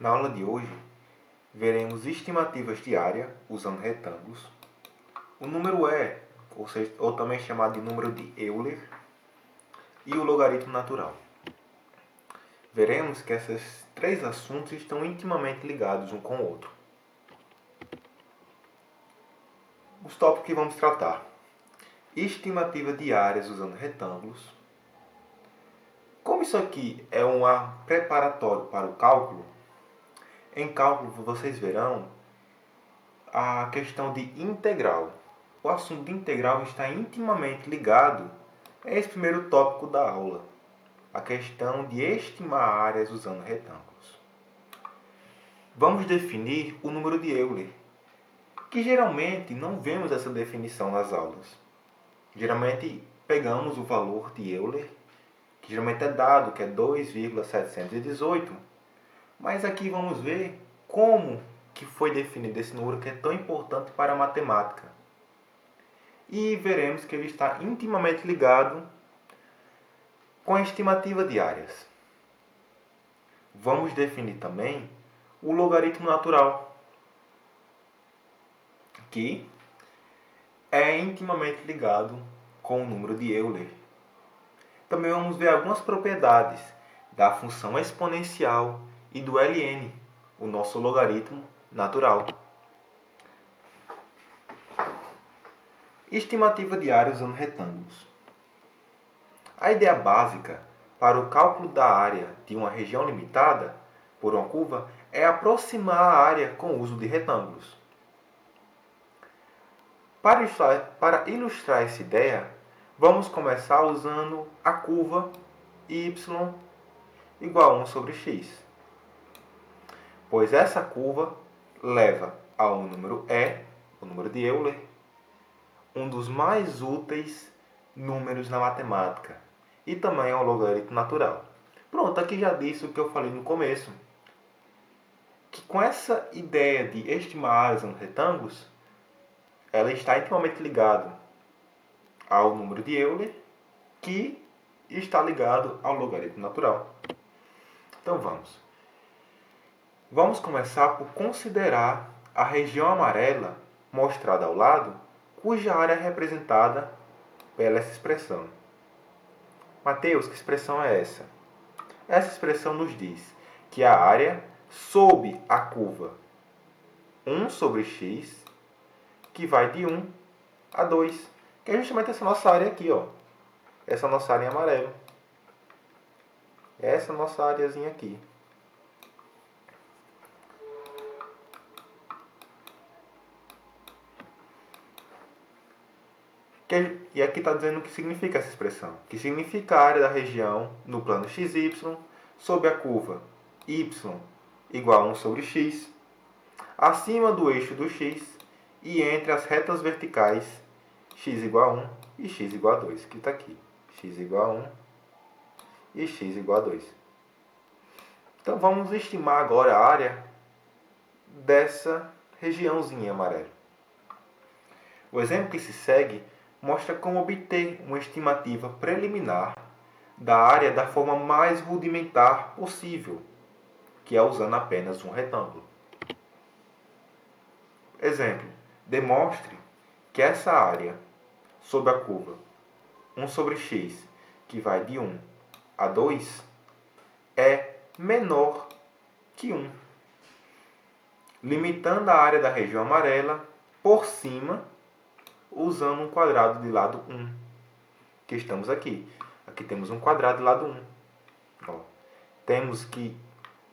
Na aula de hoje, veremos estimativas de área usando retângulos, o número E, ou também chamado de número de Euler, e o logaritmo natural. Veremos que esses três assuntos estão intimamente ligados um com o outro. Os tópicos que vamos tratar: estimativa de áreas usando retângulos. Como isso aqui é um preparatório para o cálculo, em cálculo vocês verão a questão de integral. O assunto de integral está intimamente ligado a esse primeiro tópico da aula, a questão de estimar áreas usando retângulos. Vamos definir o número de Euler, que geralmente não vemos essa definição nas aulas. Geralmente pegamos o valor de Euler, que geralmente é dado, que é 2,718, mas aqui vamos ver como que foi definido esse número que é tão importante para a matemática. E veremos que ele está intimamente ligado com a estimativa de áreas. Vamos definir também o logaritmo natural, que é intimamente ligado com o número de Euler. Também vamos ver algumas propriedades da função exponencial e do ln, o nosso logaritmo natural. Estimativa de área usando retângulos. A ideia básica para o cálculo da área de uma região limitada por uma curva é aproximar a área com o uso de retângulos. Para ilustrar essa ideia, vamos começar usando a curva y igual a 1 sobre x, pois essa curva leva a um número E, o número de Euler, um dos mais úteis números na matemática, e também ao logaritmo natural. Pronto, aqui já disse o que eu falei no começo, que com essa ideia de estimar áreas em retângulos, ela está intimamente ligada ao número de Euler, que está ligado ao logaritmo natural. Então vamos. Vamos começar por considerar a região amarela mostrada ao lado, cuja área é representada pela essa expressão. Mateus, que expressão é essa? Essa expressão nos diz que a área sob a curva 1 sobre x, que vai de 1 a 2, que é justamente essa nossa área aqui, ó. Essa nossa área em amarelo. Essa nossa areazinha aqui. E aqui está dizendo o que significa essa expressão. Que significa a área da região no plano xy sob a curva y igual a 1 sobre x, acima do eixo do x e entre as retas verticais x igual a 1 e x igual a 2, que está aqui. X igual a 1 e x igual a 2. Então vamos estimar agora a área dessa regiãozinha amarela. O exemplo que se segue mostra como obter uma estimativa preliminar da área da forma mais rudimentar possível, que é usando apenas um retângulo. Exemplo: demonstre que essa área sob a curva 1 sobre x, que vai de 1 a 2, é menor que 1, limitando a área da região amarela por cima usando um quadrado de lado 1, que estamos aqui. Aqui temos um quadrado de lado 1. Ó,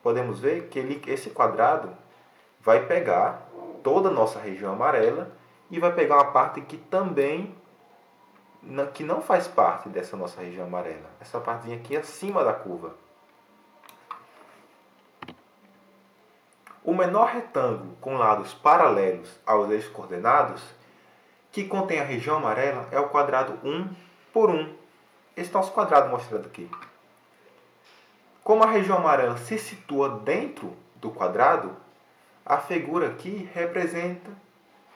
podemos ver que esse quadrado vai pegar toda a nossa região amarela e vai pegar uma parte que também que não faz parte dessa nossa região amarela. Essa partezinha aqui acima da curva. O menor retângulo com lados paralelos aos eixos coordenados que contém a região amarela é o quadrado 1 por 1. Esse nosso quadrado mostrado aqui. Como a região amarela se situa dentro do quadrado, a figura aqui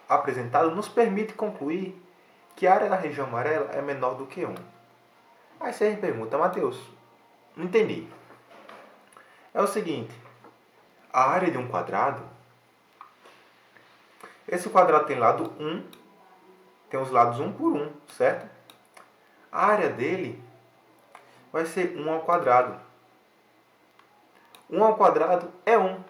apresentada nos permite concluir que a área da região amarela é menor do que 1. Aí você me pergunta, Mateus, não entendi. É o seguinte, a área de um quadrado, esse quadrado tem lado 1, tem os lados 1 por 1, certo? A área dele vai ser 1 ao quadrado. 1 ao quadrado é 1.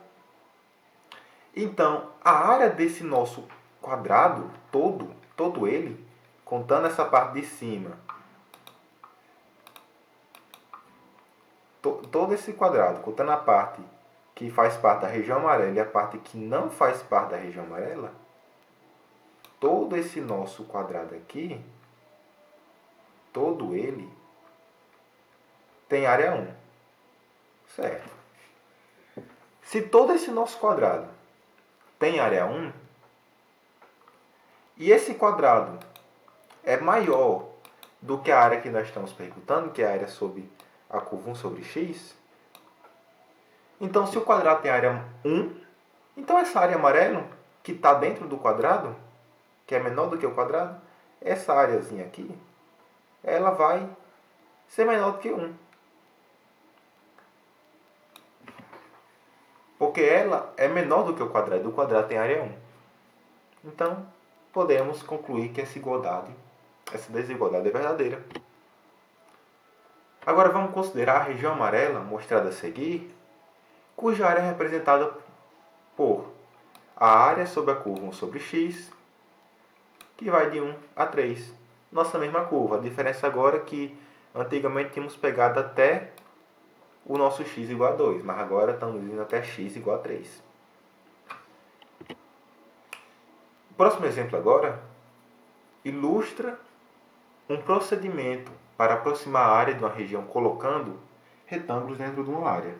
Então, a área desse nosso quadrado, todo ele, contando essa parte de cima, todo esse quadrado, contando a parte que faz parte da região amarela e a parte que não faz parte da região amarela, todo esse nosso quadrado aqui, todo ele, tem área 1. Certo? Se todo esse nosso quadrado tem área 1, e esse quadrado é maior do que a área que nós estamos perguntando, que é a área sobre a curva 1 sobre x, então se o quadrado tem área 1, então essa área amarela, que está dentro do quadrado, que é menor do que o quadrado, essa areazinha aqui, ela vai ser menor do que 1. Porque ela é menor do que o quadrado tem área 1. Então, podemos concluir que essa desigualdade é verdadeira. Agora vamos considerar a região amarela, mostrada a seguir, cuja área é representada por a área sobre a curva 1 sobre x, que vai de 1 a 3. Nossa mesma curva. A diferença agora é que antigamente tínhamos pegado até o nosso x igual a 2, mas agora estamos indo até x igual a 3. O próximo exemplo agora ilustra um procedimento para aproximar a área de uma região colocando retângulos dentro de uma área.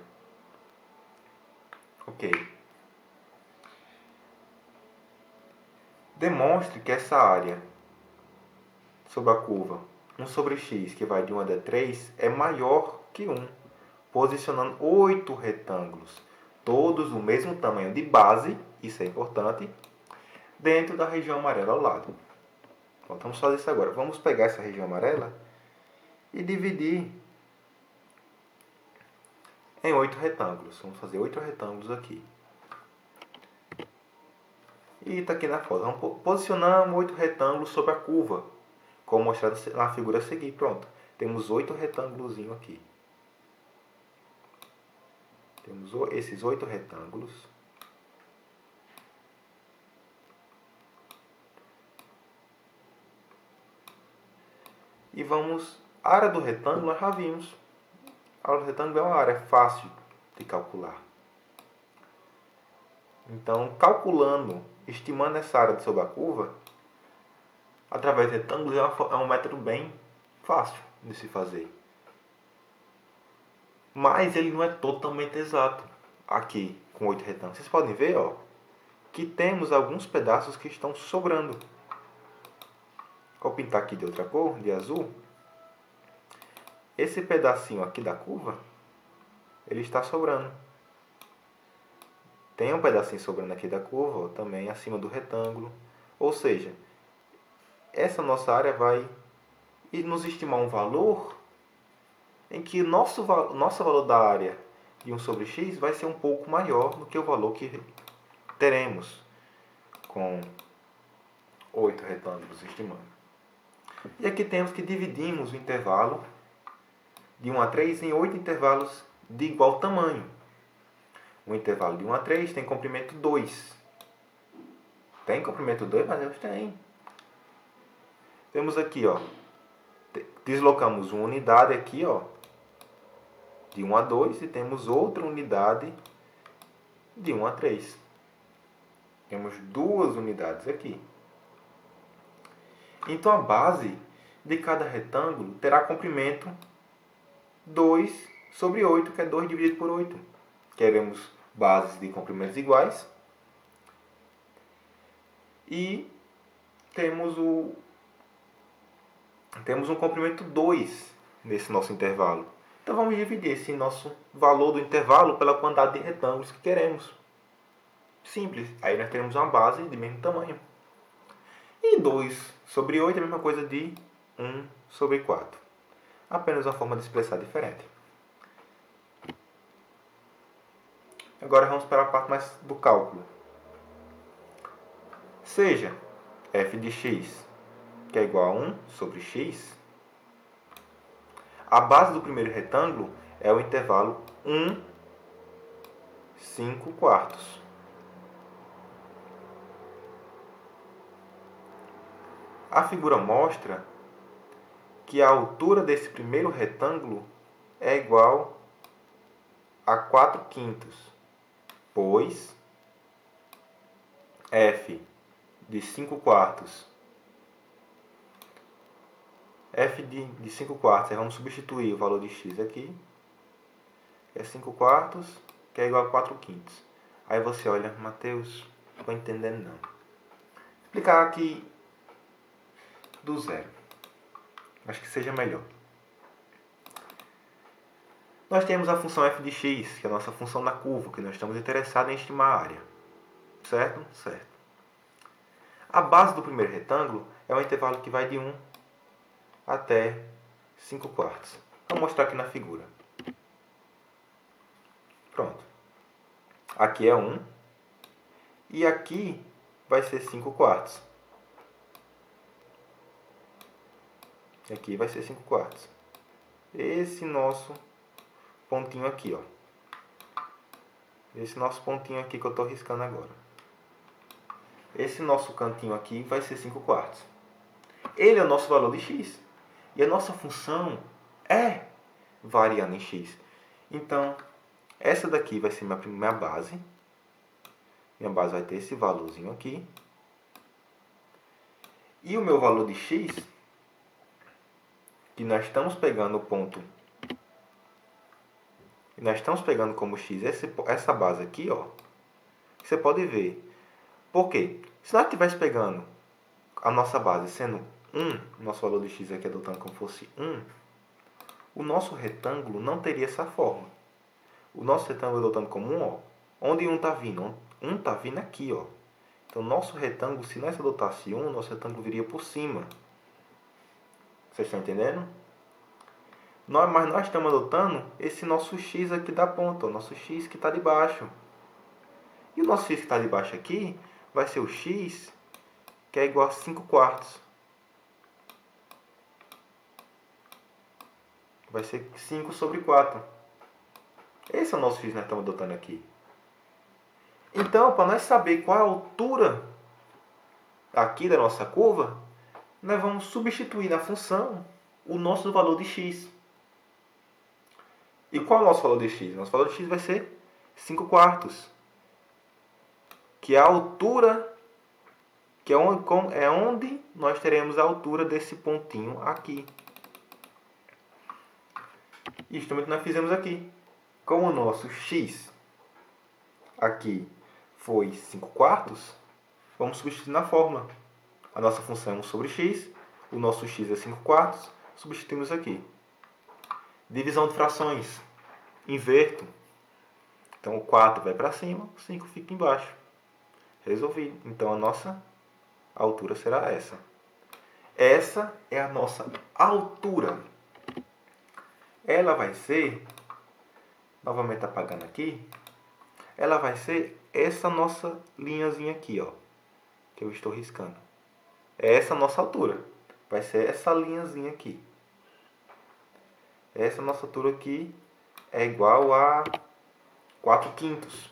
Ok. Demonstre que essa área sobre a curva 1 sobre x, que vai de 1 até 3, é maior que 1, posicionando 8 retângulos, todos do mesmo tamanho de base, isso é importante, dentro da região amarela ao lado. Então, vamos fazer isso agora. Vamos pegar essa região amarela e dividir em 8 retângulos. Vamos fazer 8 retângulos aqui. E está aqui na foto. Vamos posicionar 8 retângulos sobre a curva, como mostrado na figura a seguir. Pronto. Temos 8 retângulos aqui. Temos esses 8 retângulos. E vamos... A área do retângulo nós já vimos. A área do retângulo é uma área fácil de calcular. Então, calculando, estimando essa área sobre a curva, através de retângulos, é um método bem fácil de se fazer. Mas ele não é totalmente exato. Aqui, com 8 retângulos. Vocês podem ver, ó, que temos alguns pedaços que estão sobrando. Vou pintar aqui de outra cor, de azul. Esse pedacinho aqui da curva, ele está sobrando. Tem um pedacinho sobrando aqui da curva, ó, também acima do retângulo. Ou seja, essa nossa área vai nos estimar um valor em que o nosso valor da área de 1 sobre x vai ser um pouco maior do que o valor que teremos com 8 retângulos estimando. E aqui temos que dividimos o intervalo de 1 a 3 em 8 intervalos de igual tamanho. O intervalo de 1 a 3 tem comprimento 2. Tem comprimento 2, mas eles têm. Temos aqui, ó, deslocamos uma unidade aqui, ó, de 1 a 2 e temos outra unidade de 1 a 3. Temos duas unidades aqui. Então a base de cada retângulo terá comprimento 2 sobre 8, que é 2 dividido por 8. Queremos bases de comprimentos iguais. E temos um comprimento 2 nesse nosso intervalo. Então vamos dividir esse nosso valor do intervalo pela quantidade de retângulos que queremos. Simples. Aí nós teremos uma base de mesmo tamanho. E 2 sobre 8 é a mesma coisa de 1 sobre 4. Apenas uma forma de expressar diferente. Agora vamos para a parte mais do cálculo. Seja f de x, que é igual a 1 sobre x, a base do primeiro retângulo é o intervalo 1, 5 quartos. A figura mostra que a altura desse primeiro retângulo é igual a 4 quintos, pois f de 5 quartos, f de 5 quartos, vamos substituir o valor de x aqui, é 5 quartos, que é igual a 4 quintos. Aí você olha, Mateus, não estou entendendo não. Vou explicar aqui do zero. Acho que seja melhor. Nós temos a função f de x, que é a nossa função na curva, que nós estamos interessados em estimar a área. Certo? Certo. A base do primeiro retângulo é um intervalo que vai de 1 até 5 quartos. Vou mostrar aqui na figura. Pronto. Aqui é 1 e aqui vai ser 5 quartos. Aqui vai ser 5 quartos. Esse nosso pontinho aqui, ó. Esse nosso pontinho aqui que eu estou riscando agora. Esse nosso cantinho aqui vai ser 5 quartos. Ele é o nosso valor de x. E a nossa função é variando em x. Então, essa daqui vai ser minha base. Minha base vai ter esse valorzinho aqui. E o meu valor de x, que nós estamos pegando o ponto, e nós estamos pegando como x essa base aqui, ó. Você pode ver. Por quê? Se nós estivéssemos pegando a nossa base sendo 1, nosso valor de x aqui adotando como fosse 1, o nosso retângulo não teria essa forma. O nosso retângulo adotando como 1, ó. Onde 1 está vindo? 1 está vindo aqui, ó. Então, nosso retângulo, se nós adotasse 1, nosso retângulo viria por cima. Vocês estão entendendo? Mas nós estamos adotando esse nosso x aqui da ponta, o nosso x que está de baixo. E o nosso x que está de baixo aqui vai ser o x que é igual a 5 quartos. Vai ser 5 sobre 4. Esse é o nosso x que nós estamos adotando aqui. Então, para nós saber qual é a altura aqui da nossa curva, nós vamos substituir na função o nosso valor de x. E qual é o nosso valor de x? Nosso valor de x vai ser 5 quartos. Que é a altura, que é onde nós teremos a altura desse pontinho aqui. Isso também que nós fizemos aqui. Como o nosso x aqui foi 5 quartos, vamos substituir na fórmula. A nossa função é 1 sobre x, o nosso x é 5 quartos, substituímos aqui. Divisão de frações. Inverto. Então, o 4 vai para cima, o 5 fica embaixo. Resolvido. Então, a nossa altura será essa. Essa é a nossa altura. Ela vai ser, novamente apagando aqui, ela vai ser essa nossa linhazinha aqui, ó, que eu estou riscando. É essa a nossa altura. Vai ser essa linhazinha aqui. Essa nossa altura aqui é igual a 4 quintos.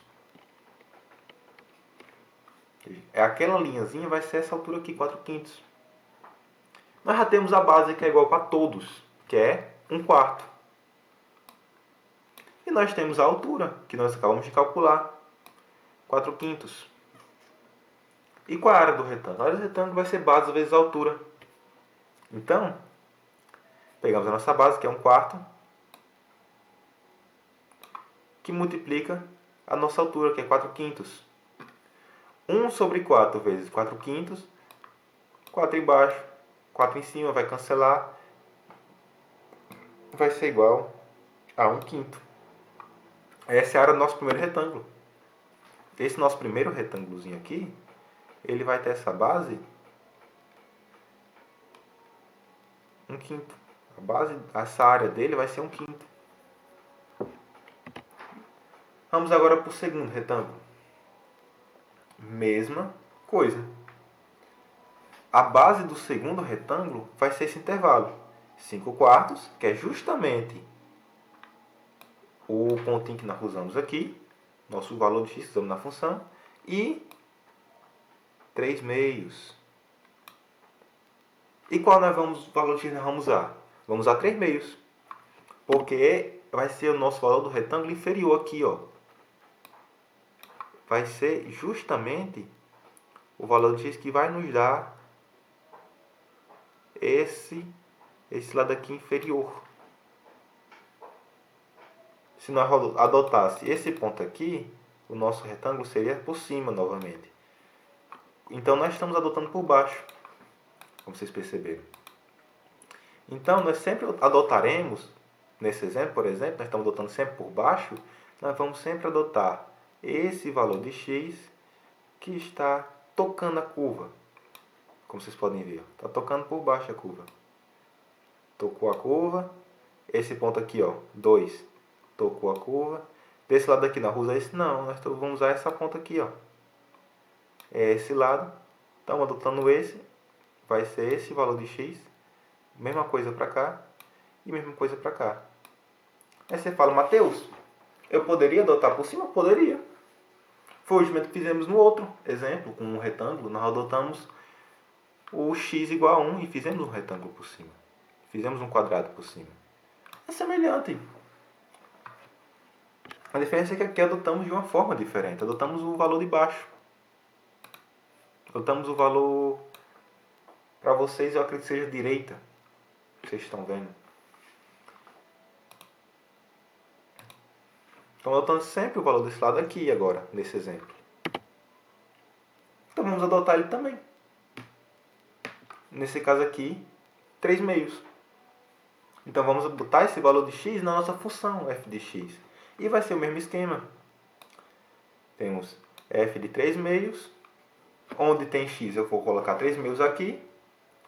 É aquela linhazinha, vai ser essa altura aqui, 4 quintos. Nós já temos a base que é igual para todos, que é 1 quarto. E nós temos a altura, que nós acabamos de calcular, 4 quintos. E qual é a área do retângulo? A área do retângulo vai ser base vezes a altura. Então, pegamos a nossa base, que é 1 quarto, que multiplica a nossa altura, que é 4 quintos. 1 sobre 4 vezes 4 quintos, 4 embaixo, 4 em cima, vai cancelar, vai ser igual a 1 quinto. Essa é a área do nosso primeiro retângulo. Esse nosso primeiro retângulozinho aqui, ele vai ter essa base 1 quinto. Essa área dele vai ser 1 quinto. Vamos agora para o segundo retângulo. Mesma coisa. A base do segundo retângulo vai ser esse intervalo. 5/4, que é justamente o pontinho que nós usamos aqui, nosso valor de x que usamos na função, e 3/2. E qual valor de x nós vamos usar? Vamos usar 3/2, porque vai ser o nosso valor do retângulo inferior aqui, ó. Vai ser justamente o valor de x que vai nos dar esse lado aqui inferior. Se nós adotasse esse ponto aqui, o nosso retângulo seria por cima novamente. Então nós estamos adotando por baixo, como vocês perceberam. Então nós sempre adotaremos, nesse exemplo, por exemplo, nós estamos adotando sempre por baixo, nós vamos sempre adotar esse valor de x que está tocando a curva. Como vocês podem ver, está tocando por baixo a curva. Tocou a curva, esse ponto aqui, ó, 2, tocou a curva. Desse lado aqui, nós vamos usar esse? Não, nós vamos usar essa ponta aqui, ó. É esse lado. Estamos adotando esse. Vai ser esse valor de x. Mesma coisa para cá. E mesma coisa para cá. Aí você fala, Mateus, eu poderia adotar por cima? Poderia. Foi o que fizemos no outro exemplo, com um retângulo. Nós adotamos o x igual a 1 e fizemos um retângulo por cima. Fizemos um quadrado por cima. É semelhante. A diferença é que aqui adotamos de uma forma diferente. Adotamos o valor de baixo. Adotamos o valor, para vocês, eu acredito que seja direita. Vocês estão vendo. Então, adotando sempre o valor desse lado aqui agora, nesse exemplo. Então, vamos adotar ele também. Nesse caso aqui, 3/2. Então, vamos adotar esse valor de x na nossa função f de x. E vai ser o mesmo esquema. Temos f de 3/2. Onde tem x, eu vou colocar 3/2 aqui.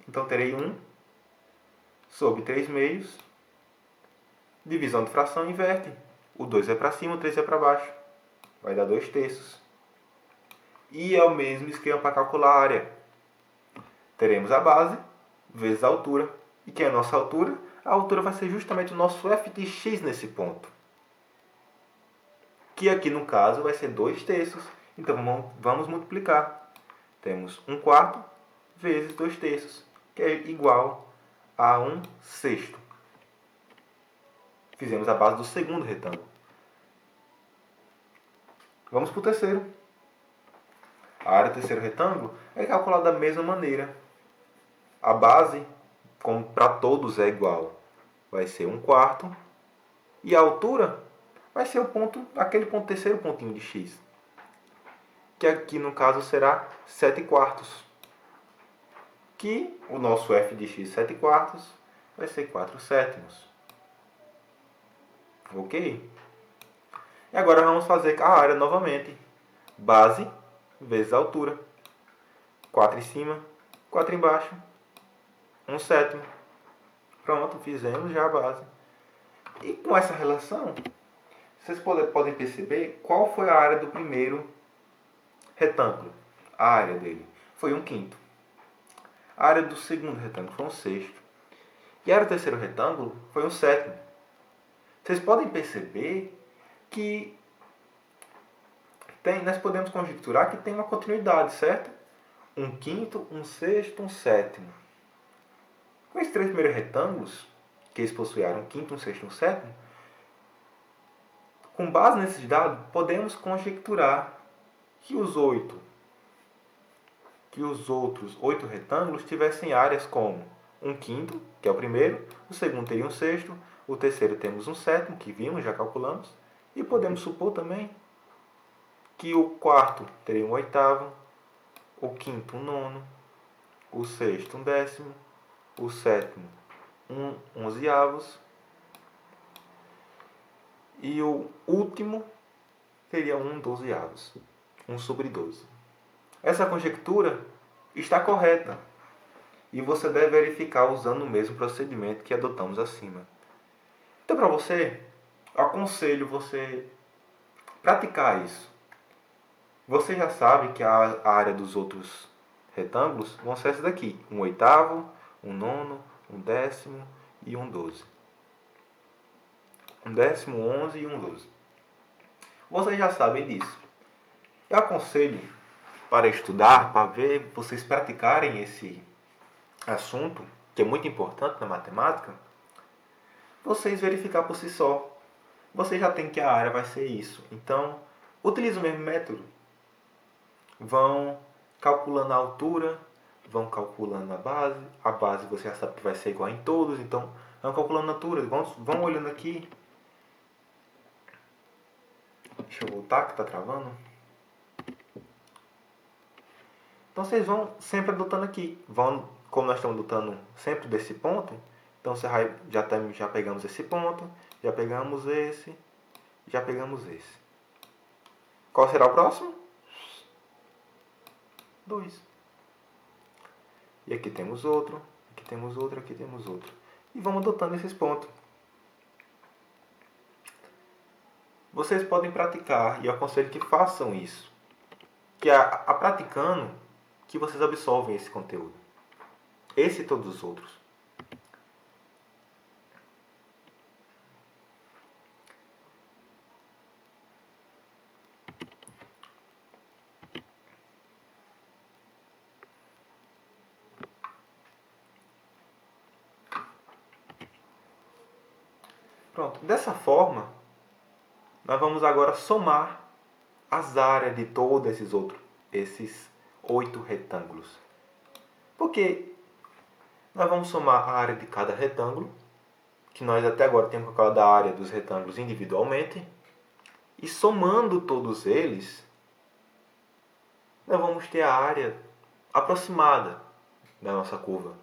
Então, terei 1 sobre 3/2. Divisão de fração inverte. O 2 é para cima, o 3 é para baixo. Vai dar 2/3. E é o mesmo esquema para calcular a área. Teremos a base vezes a altura. E que é a nossa altura? A altura vai ser justamente o nosso f de x nesse ponto. Que aqui no caso vai ser 2/3. Então vamos multiplicar. Temos 1/4 vezes 2/3, que é igual a 1/6. Fizemos a base do segundo retângulo. Vamos para o terceiro. A área do terceiro retângulo é calculada da mesma maneira. A base, como para todos é igual, vai ser 1/4. E a altura vai ser aquele terceiro pontinho de x. Que aqui no caso será 7/4. Que o nosso f de x 7/4 vai ser 4/7. Ok? E agora vamos fazer a área novamente. Base vezes a altura. 4 em cima, 4 embaixo. 1/7. Pronto, fizemos já a base. E com essa relação, vocês podem perceber qual foi a área do primeiro retângulo. A área dele foi 1/5. A área do segundo retângulo foi 1/6. E a área do terceiro retângulo foi 1/7. Vocês podem perceber que nós podemos conjecturar que tem uma continuidade, certo? 1/5, 1/6, 1/7. Com esses três primeiros retângulos, que eles possuem 1/5, 1/6, 1/7, com base nesses dados, podemos conjecturar que os outros 8 retângulos tivessem áreas como 1/5, que é o primeiro, o segundo teria 1/6, o terceiro temos 1/7, que vimos, já calculamos, e podemos supor também que o quarto teria 1/8, o quinto 1/9, o sexto 1/10, o sétimo 1/11, e o último seria 1/12, 1/12. Essa conjectura está correta e você deve verificar usando o mesmo procedimento que adotamos acima. Então, para você, aconselho você praticar isso. Você já sabe que a área dos outros retângulos vão ser essa daqui. 1/8, 1/9, 1/10 e 1/12. 1/10, 11 e 1/12. Vocês já sabem disso. Eu aconselho para estudar, para ver vocês praticarem esse assunto, que é muito importante na matemática, vocês verificar por si só. Você já tem que a área vai ser isso. Então, utilize o mesmo método. Vão calculando a altura, vão calculando a base você já sabe que vai ser igual em todos, então vão calculando a altura, vão olhando aqui. Deixa eu voltar que está travando. Então vocês vão sempre adotando aqui. Como nós estamos adotando sempre desse ponto, então você já pegamos esse ponto, já pegamos esse, já pegamos esse. Qual será o próximo? 2. E aqui temos outro, aqui temos outro, aqui temos outro. E vamos adotando esses pontos. Vocês podem praticar, e eu aconselho que façam isso. Que a praticando, que vocês absorvem esse conteúdo. Esse e todos os outros. Pronto. Dessa forma, nós vamos agora somar as áreas de todos esses 8 retângulos. Porque nós vamos somar a área de cada retângulo, que nós até agora temos calculado a área dos retângulos individualmente, e somando todos eles, nós vamos ter a área aproximada da nossa curva,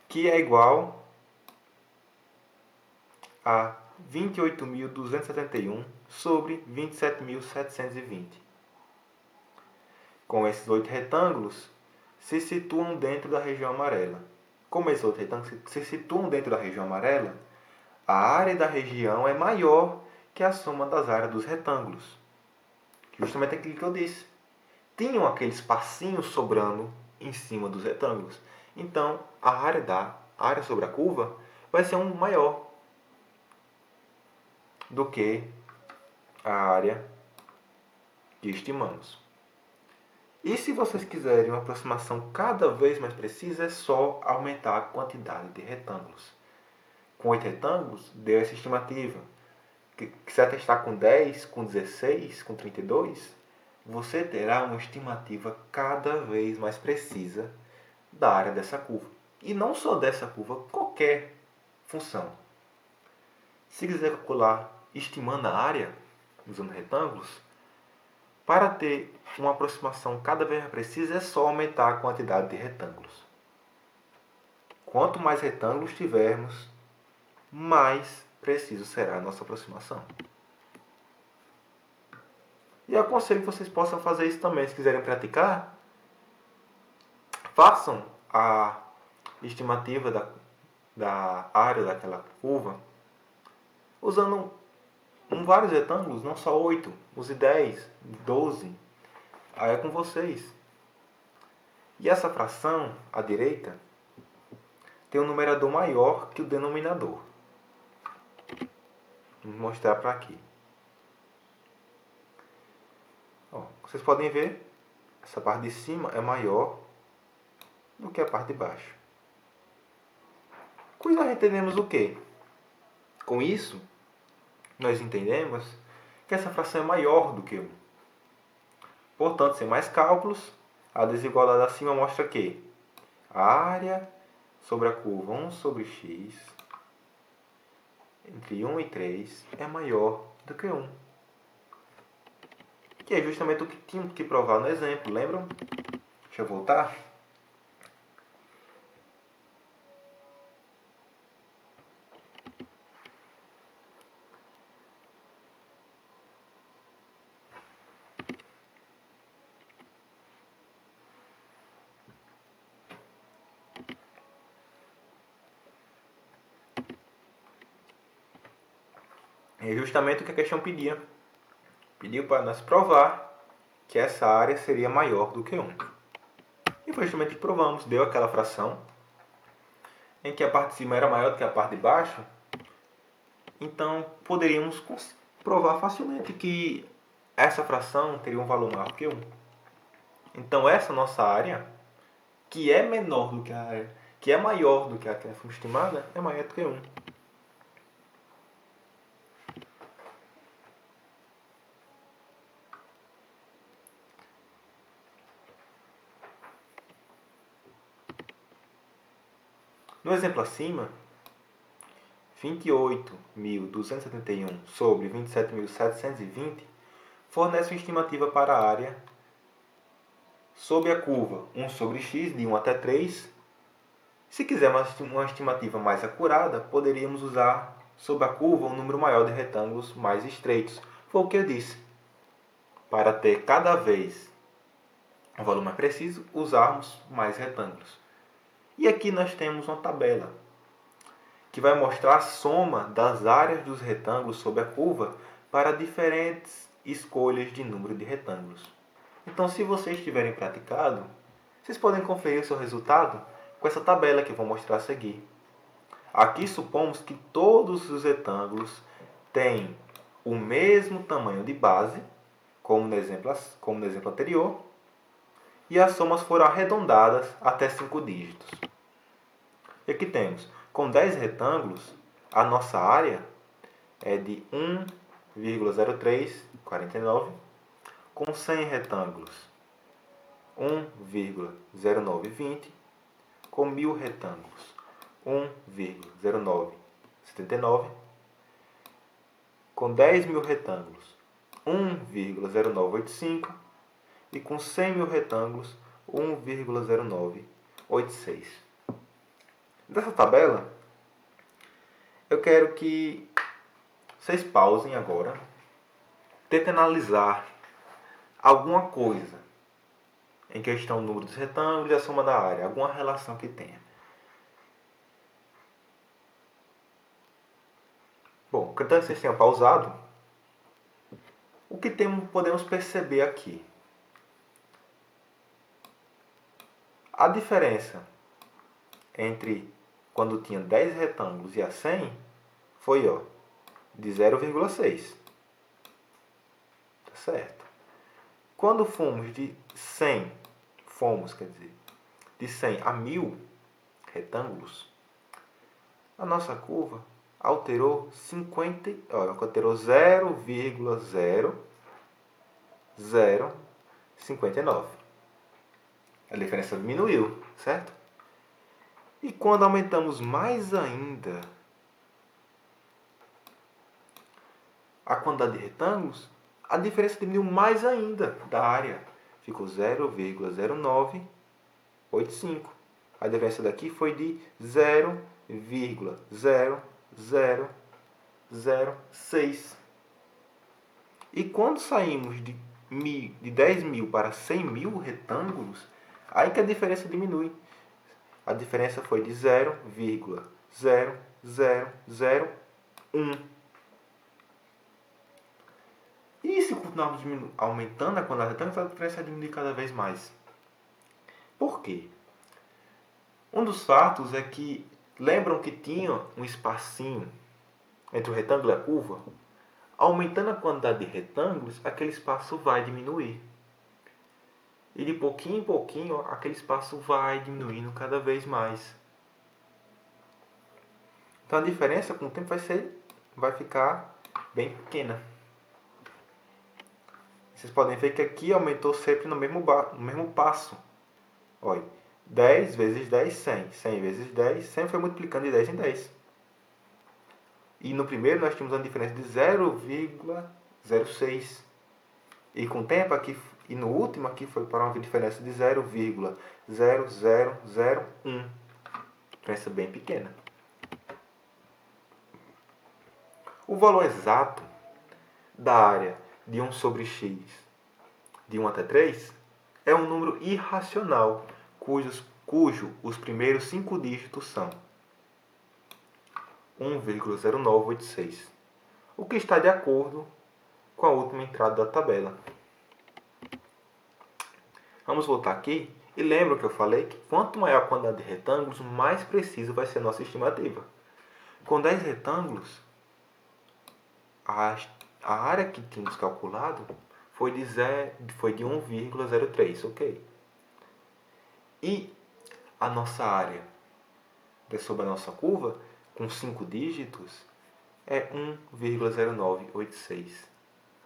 que é igual a 28.271 sobre 27.720. Com esses 8 retângulos, se situam dentro da região amarela. Como esses 8 retângulos se situam dentro da região amarela, a área da região é maior que a soma das áreas dos retângulos. Justamente aquilo que eu disse. Tinham aquele espacinho sobrando em cima dos retângulos. Então, a área sobre a curva vai ser um maior do que a área que estimamos. E se vocês quiserem uma aproximação cada vez mais precisa, é só aumentar a quantidade de retângulos. Com 8 retângulos, deu essa estimativa. Que se atestar com 10, com 16, com 32, você terá uma estimativa cada vez mais precisa da área dessa curva. E não só dessa curva, qualquer função. Se quiser calcular estimando a área, usando retângulos, para ter uma aproximação cada vez mais precisa, é só aumentar a quantidade de retângulos. Quanto mais retângulos tivermos, mais preciso será a nossa aproximação. E eu aconselho que vocês possam fazer isso também. Se quiserem praticar, façam a estimativa da área daquela curva usando vários retângulos, não só 8. Use 10, 12. Aí é com vocês. E essa fração, à direita, tem um numerador maior que o denominador. Vou mostrar para aqui. Ó, vocês podem ver, essa parte de cima é maior do que a parte de baixo. Com isso nós entendemos o quê? Com isso, nós entendemos que essa fração é maior do que 1. Portanto, sem mais cálculos, a desigualdade acima mostra que a área sobre a curva 1 sobre x entre 1 e 3 é maior do que 1. Que é justamente o que tínhamos que provar no exemplo, lembram? Deixa eu voltar. É justamente o que a questão pedia. Pediu para nós provar que essa área seria maior do que 1. E foi justamente o que provamos. Deu aquela fração em que a parte de cima era maior do que a parte de baixo. Então, poderíamos provar facilmente que essa fração teria um valor maior do que 1. Então, essa nossa área, que é menor do que a área, que é maior do que a foi estimada, é maior do que 1. No exemplo acima, 28.271 sobre 27.720 fornece uma estimativa para a área sob a curva 1 sobre x de 1 até 3. Se quisermos uma estimativa mais acurada, poderíamos usar sob a curva um número maior de retângulos mais estreitos. Foi o que eu disse. Para ter cada vez um valor mais preciso, usarmos mais retângulos. E aqui nós temos uma tabela que vai mostrar a soma das áreas dos retângulos sob a curva para diferentes escolhas de número de retângulos. Então, se vocês tiverem praticado, vocês podem conferir o seu resultado com essa tabela que eu vou mostrar a seguir. Aqui supomos que todos os retângulos têm o mesmo tamanho de base, como no exemplo anterior, e as somas foram arredondadas até 5 dígitos. E aqui temos, com 10 retângulos, a nossa área é de 1,0349, com 100 retângulos, 1,0920, com 1000 retângulos, 1,0979, com 10.000 retângulos, 1,0985 e com 100.000 retângulos, 1,0986. Dessa tabela, eu quero que vocês pausem agora, tentem analisar alguma coisa em questão do número dos retângulos e a soma da área, alguma relação que tenha. Bom, acreditando que vocês tenham pausado, o que podemos perceber aqui? A diferença entre quando tinha 10 retângulos e a 100 foi de 0,6. Tá certo? Quando fomos de 100 a 1000 retângulos, a nossa curva alterou 0,0059. A diferença diminuiu, certo? E quando aumentamos mais ainda a quantidade de retângulos, a diferença diminuiu mais ainda da área. Ficou 0,0985. A diferença daqui foi de 0,0006. E quando saímos de 10.000 para 100.000 retângulos, aí que a diferença diminui. A diferença foi de 0,0001. E se continuarmos aumentando a quantidade de retângulos, a diferença vai diminuir cada vez mais. Por quê? Um dos fatos é que, lembram que tinha um espacinho entre o retângulo e a curva? Aumentando a quantidade de retângulos, aquele espaço vai diminuir. E de pouquinho em pouquinho, aquele espaço vai diminuindo cada vez mais. Então a diferença com o tempo vai ficar bem pequena. Vocês podem ver que aqui aumentou sempre no mesmo passo. Olha, 10 vezes 10, 100. 100 vezes 10, sempre foi multiplicando de 10 em 10. E no primeiro nós tínhamos uma diferença de 0,06. E com o tempo aqui, e no último aqui foi para uma diferença de 0,0001. Diferença bem pequena. O valor exato da área de 1 sobre x de 1 até 3 é um número irracional, cujo os primeiros 5 dígitos são 1,0986. o que está de acordo com a última entrada da tabela. Vamos voltar aqui e lembra que eu falei que quanto maior a quantidade de retângulos, mais preciso vai ser a nossa estimativa. Com 10 retângulos, a área que tínhamos calculado foi de 1,03, ok? E a nossa área sobre a nossa curva, com 5 dígitos, é 1,0986.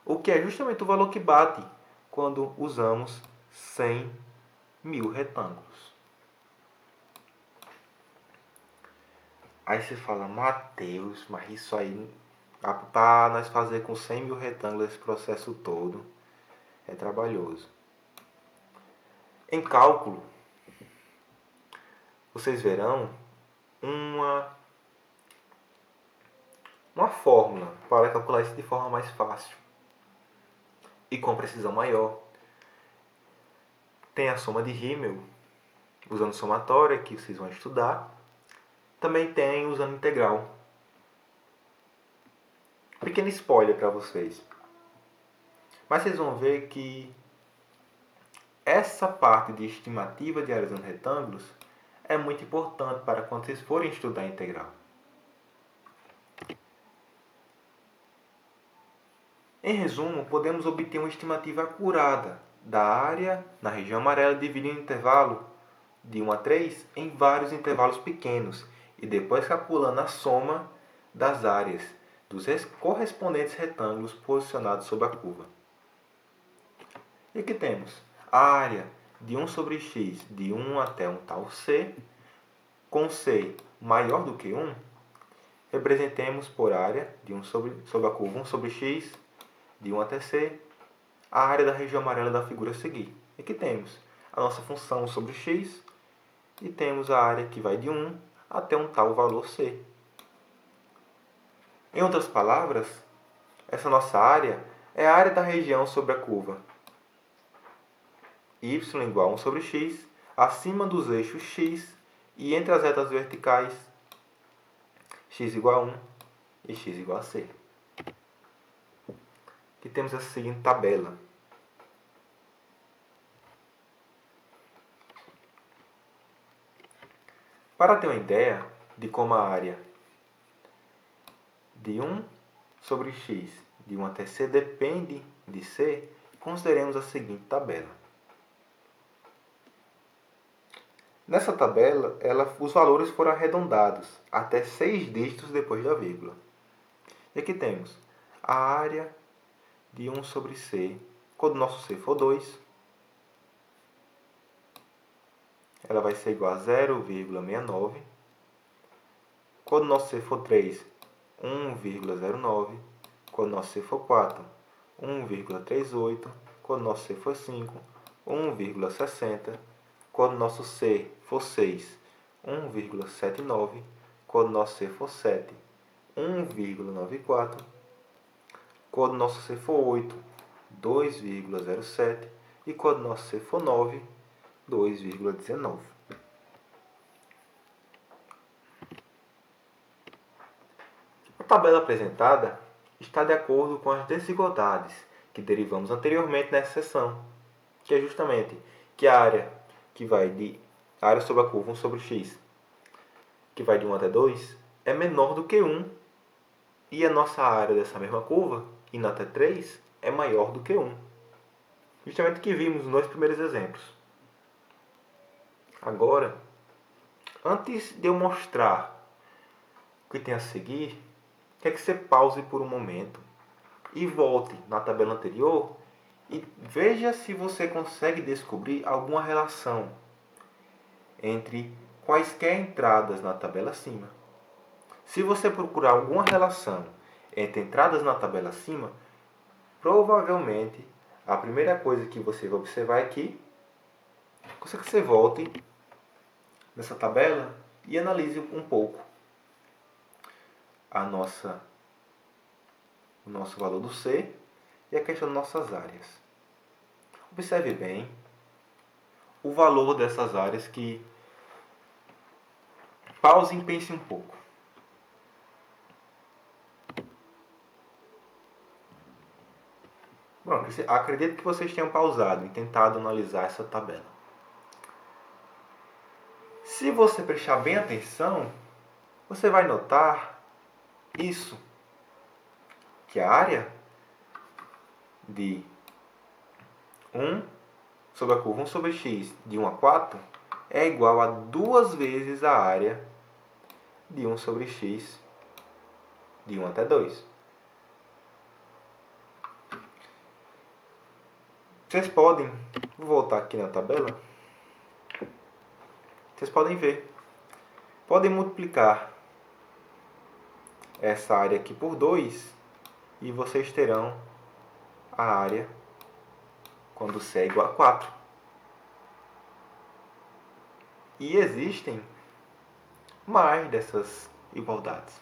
O que é justamente o valor que bate quando usamos 100.000 retângulos. Aí você fala, Mateus, mas isso aí, para nós fazer com 100.000 retângulos esse processo todo, é trabalhoso. Em cálculo, vocês verão uma fórmula para calcular isso de forma mais fácil e com precisão maior. Tem a soma de Rímel, usando somatória, que vocês vão estudar. Também tem usando integral. Pequeno spoiler para vocês. Mas vocês vão ver que essa parte de estimativa de áreas usando retângulos é muito importante para quando vocês forem estudar integral. Em resumo, podemos obter uma estimativa acurada da área na região amarela dividindo o intervalo de 1 a 3 em vários intervalos pequenos e depois calculando a soma das áreas dos correspondentes retângulos posicionados sobre a curva. E aqui temos a área de 1 sobre x de 1 até um tal c, com c maior do que 1, representemos por área de 1 sobre a curva 1 sobre x de 1 até c, a área da região amarela da figura a seguir. E aqui temos a nossa função sobre x e temos a área que vai de 1 até um tal valor c. Em outras palavras, essa nossa área é a área da região sobre a curva y igual a 1 sobre x, acima dos eixos x e entre as retas verticais x igual a 1 e x igual a c. Aqui temos a seguinte tabela. Para ter uma ideia de como a área de 1 sobre x de 1 até c depende de c, consideremos a seguinte tabela. Nessa tabela, os valores foram arredondados até 6 dígitos depois da vírgula. E aqui temos a área de 1 sobre c. Quando o nosso c for 2, ela vai ser igual a 0,69. Quando o nosso c for 3, 1,09. Quando o nosso c for 4, 1,38. Quando o nosso c for 5, 1,60. Quando o nosso c for 6, 1,79. Quando o nosso c for 7, 1,94. Quando o nosso c for 8, 2,07. E quando o nosso c for 9, 2,19. A tabela apresentada está de acordo com as desigualdades que derivamos anteriormente nessa seção, que é justamente que a área que vai de a área sobre a curva 1 sobre x, que vai de 1 até 2, é menor do que 1, e a nossa área dessa mesma curva, indo até 3, é maior do que 1. Justamente o que vimos nos dois primeiros exemplos. Agora, antes de eu mostrar o que tem a seguir, quer que você pause por um momento e volte na tabela anterior e veja se você consegue descobrir alguma relação entre quaisquer entradas na tabela acima. Se você procurar alguma relação entre entradas na tabela acima, provavelmente a primeira coisa que você vai observar é que você volte nessa tabela e analise um pouco o nosso valor do C e a questão de nossas áreas. Observe bem o valor dessas áreas que pause e pense um pouco. Bom, acredito que vocês tenham pausado e tentado analisar essa tabela. Se você prestar bem atenção, você vai notar isso, que a área de 1 sobre a curva 1 sobre x de 1 a 4 é igual a 2 vezes a área de 1 sobre x de 1 até 2. Vocês podem, vou voltar aqui na tabela, vocês podem ver, podem multiplicar essa área aqui por 2 e vocês terão a área quando C é igual a 4. E existem mais dessas igualdades.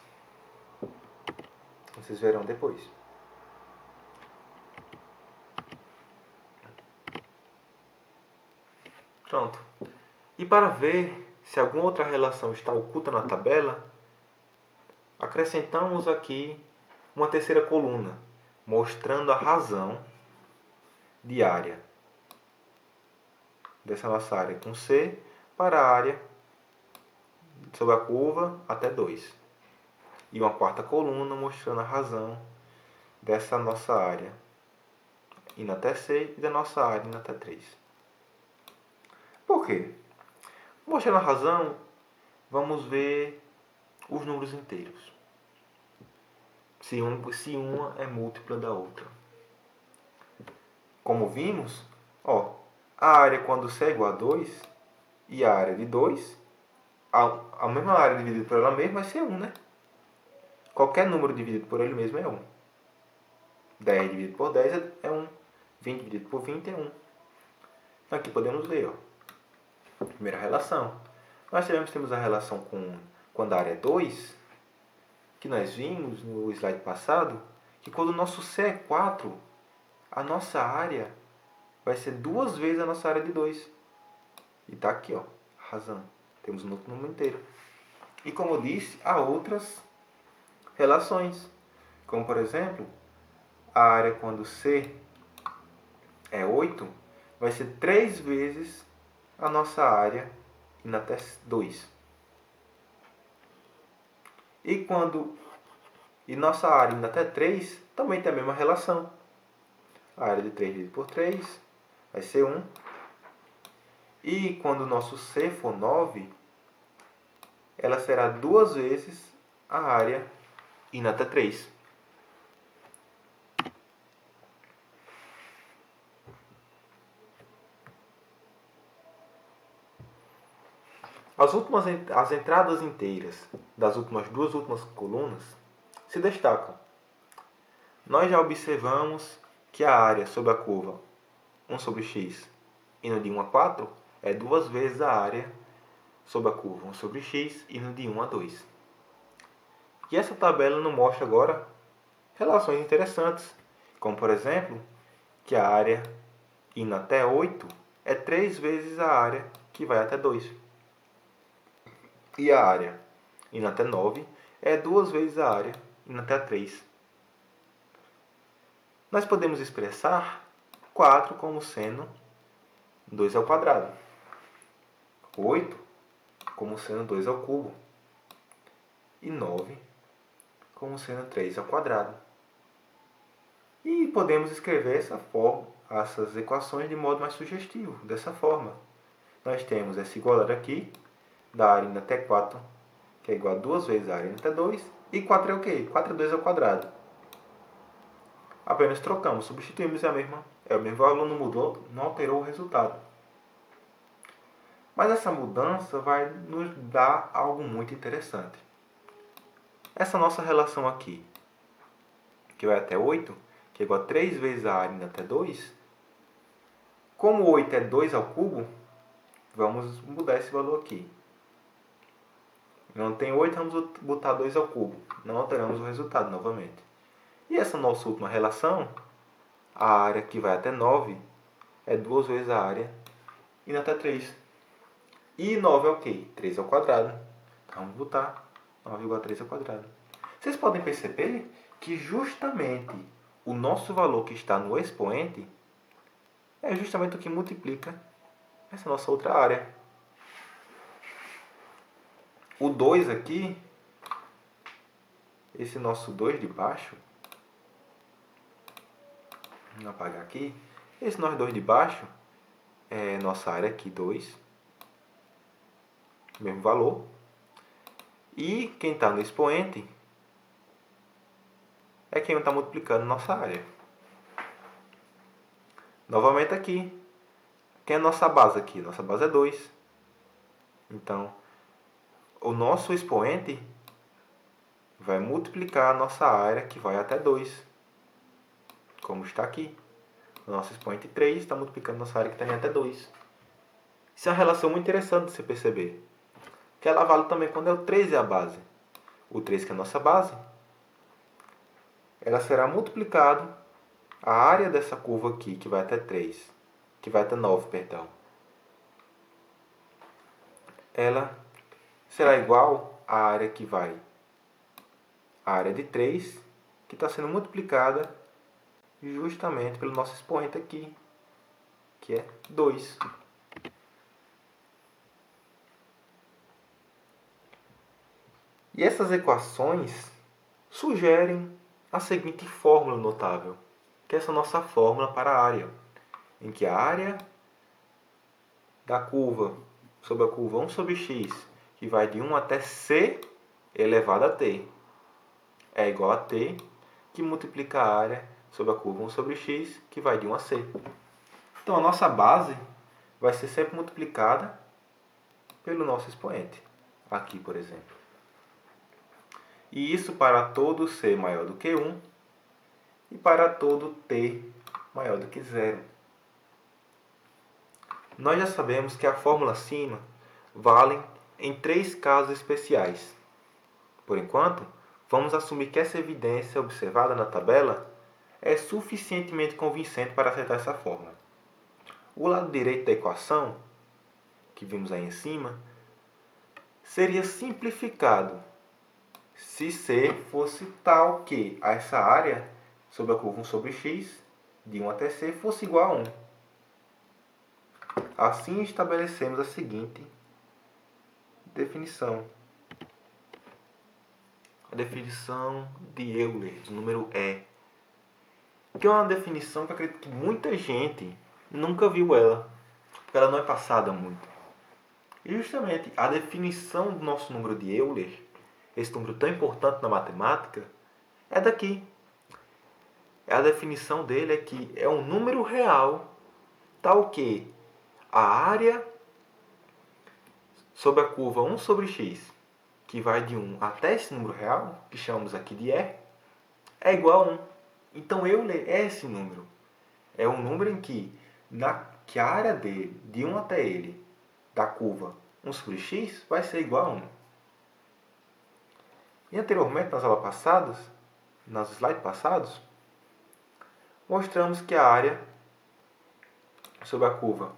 Vocês verão depois. Pronto. E para ver se alguma outra relação está oculta na tabela, acrescentamos aqui uma terceira coluna, mostrando a razão de área dessa nossa área com C para a área sobre a curva até 2. E uma quarta coluna mostrando a razão dessa nossa área indo até C e da nossa área indo até 3. Por quê? Mostrando a razão, vamos ver os números inteiros. Se uma é múltipla da outra. Como vimos, a área quando C é igual a 2 e a área de 2, a mesma área dividida por ela mesma vai ser 1, né? Qualquer número dividido por ele mesmo é 1. 10 dividido por 10 é 1. 20 dividido por 20 é 1. Então aqui podemos ver, primeira relação. Nós temos a relação com quando a área é 2, que nós vimos no slide passado, que quando o nosso C é 4, a nossa área vai ser 2 vezes a nossa área de 2. E está aqui, razão. Temos um outro número inteiro. E como eu disse, há outras relações. Como, por exemplo, a área quando C é 8, vai ser 3 vezes a nossa área indo até 2. E nossa área indo até 3 também tem a mesma relação. A área de 3 dividido por 3 vai ser 1. E quando o nosso C for 9, ela será 2 vezes a área indo até 3. As entradas inteiras das duas últimas colunas se destacam. Nós já observamos que a área sobre a curva 1 sobre x indo de 1 a 4 é 2 vezes a área sobre a curva 1 sobre x indo de 1 a 2. E essa tabela nos mostra agora relações interessantes, como por exemplo, que a área indo até 8 é 3 vezes a área que vai até 2. E a área indo até 9 é 2 vezes a área indo até 3. Nós podemos expressar 4 como sendo 2 ao quadrado. 8 como sendo 2 ao cubo. E 9 como sendo 3 ao quadrado. E podemos escrever essas equações de modo mais sugestivo, dessa forma. Nós temos essa igualdade aqui, da área indo até 4, que é igual a 2 vezes a área indo até 2. E 4 é o quê? 4 é 2 ao quadrado. Apenas trocamos, substituímos o mesmo valor, não mudou, não alterou o resultado. Mas essa mudança vai nos dar algo muito interessante. Essa nossa relação aqui, que vai até 8, que é igual a 3 vezes a área indo até 2, como 8 é 2 ao cubo, vamos mudar esse valor aqui. Não tem 8, vamos botar 2 ao cubo. Não alteramos o resultado novamente. E essa nossa última relação, a área que vai até 9, é 2 vezes a área indo até 3. E 9 é o quê? 3 ao quadrado. Então vamos botar 9 igual a 3 ao quadrado. Vocês podem perceber que justamente o nosso valor que está no expoente é justamente o que multiplica essa nossa outra área. O 2 aqui, esse nosso 2 de baixo, vamos apagar aqui, esse nosso 2 de baixo é nossa área aqui, 2, mesmo valor. E quem está no expoente é quem está multiplicando nossa área. Novamente aqui, quem é nossa base aqui? Nossa base é 2. Então, o nosso expoente vai multiplicar a nossa área, que vai até 2, como está aqui. O nosso expoente 3 está multiplicando nossa área, que está em até 2. Isso é uma relação muito interessante de você perceber. Que ela vale também quando o 3 é a base. O 3, que é a nossa base, ela será multiplicado a área dessa curva aqui, que vai até 3, que vai até 9, perdão. Ela será igual à área que vai, a área de 3, que está sendo multiplicada justamente pelo nosso expoente aqui, que é 2. E essas equações sugerem a seguinte fórmula notável, que é essa nossa fórmula para a área, em que a área da curva sobre a curva 1 sobre x, que vai de 1 até c elevado a t, é igual a t, que multiplica a área sobre a curva 1 sobre x, que vai de 1 a c. Então, a nossa base vai ser sempre multiplicada pelo nosso expoente, aqui, por exemplo. E isso para todo c maior do que 1 e para todo t maior do que 0. Nós já sabemos que a fórmula acima vale em 3 casos especiais. Por enquanto, vamos assumir que essa evidência observada na tabela é suficientemente convincente para aceitar essa fórmula. O lado direito da equação, que vimos aí em cima, seria simplificado se C fosse tal que essa área sobre a curva 1 sobre x, de 1 até C, fosse igual a 1. Assim, estabelecemos a seguinte definição. A definição de Euler, do número E. Que é uma definição que eu acredito que muita gente nunca viu ela, porque ela não é passada muito. E justamente a definição do nosso número de Euler, esse número tão importante na matemática, é daqui. A definição dele é que é um número real, tal que a área sobre a curva 1 sobre x, que vai de 1 até esse número real, que chamamos aqui de E, é igual a 1. Então, Euler é esse número. É um número em que a área dele, de 1 até ele, da curva 1 sobre x, vai ser igual a 1. E anteriormente, nas aulas passadas, nos slides passados, mostramos que a área sobre a curva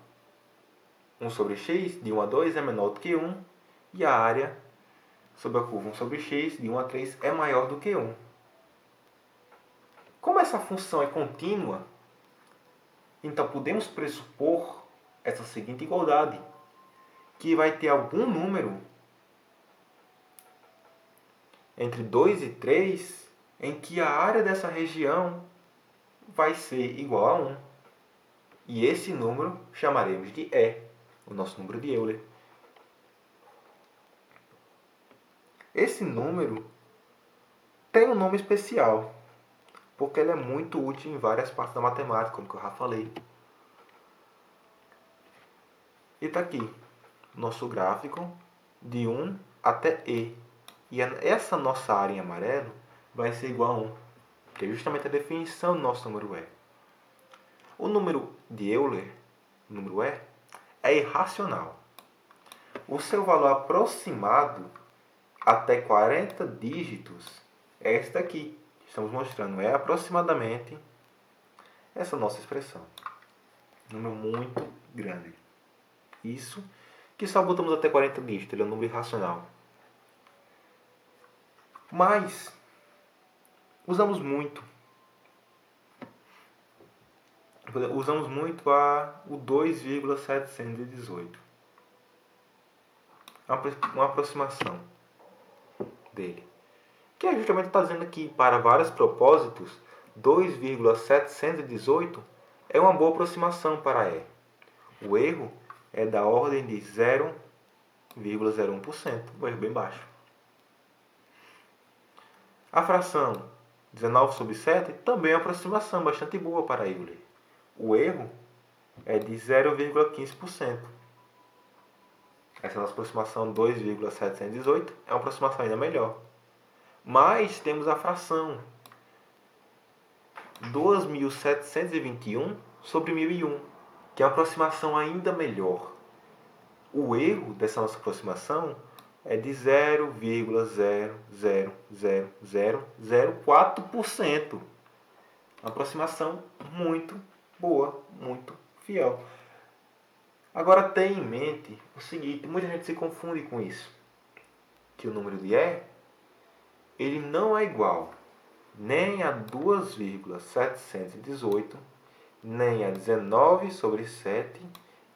1 sobre x, de 1 a 2, é menor do que 1, e a área sobre a curva 1 sobre x, de 1 a 3, é maior do que 1. Como essa função é contínua, então podemos pressupor essa seguinte igualdade, que vai ter algum número entre 2 e 3 em que a área dessa região vai ser igual a 1. E esse número chamaremos de E, o nosso número de Euler. Esse número tem um nome especial, porque ele é muito útil em várias partes da matemática, como eu já falei. E está aqui, nosso gráfico de 1 até E. E essa nossa área em amarelo vai ser igual a 1, que é justamente a definição do nosso número E. O número de Euler, o número E, é irracional. O seu valor aproximado até 40 dígitos é esta aqui. Estamos mostrando, é aproximadamente essa nossa expressão. Um número muito grande. Isso que só botamos até 40 dígitos, ele é um número irracional. Mas usamos muito usamos muito o 2,718. Uma aproximação dele. Que é justamente está dizendo que, para vários propósitos, 2,718 é uma boa aproximação para E. O erro é da ordem de 0,01%, um erro bem baixo. A fração 19 sobre 7 também é uma aproximação bastante boa para Euler. O erro é de 0,15%. Essa nossa aproximação 2,718 é uma aproximação ainda melhor. Mas temos a fração 2.721 sobre 1001, que é uma aproximação ainda melhor. O erro dessa nossa aproximação é de 0,00004%. Uma aproximação muito boa, muito fiel. Agora tenha em mente o seguinte, muita gente se confunde com isso, que o número de E, ele não é igual nem a 2,718, nem a 19 sobre 7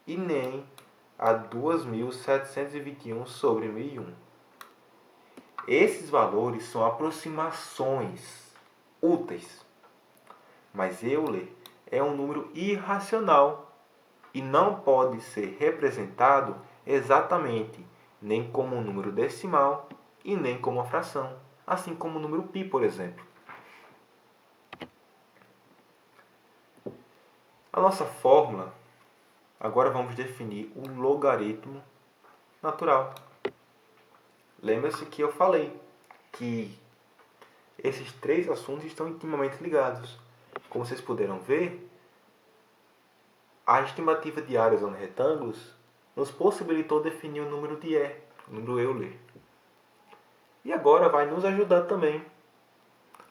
e nem a 2.721 sobre 1001. Esses valores são aproximações úteis, mas Euler é um número irracional e não pode ser representado exatamente nem como um número decimal e nem como uma fração, assim como o número π, por exemplo. A nossa fórmula, agora vamos definir o logaritmo natural. Lembra-se que eu falei que esses três assuntos estão intimamente ligados. Como vocês puderam ver, a estimativa de área usando retângulos nos possibilitou definir o número de E, o número Euler. E agora vai nos ajudar também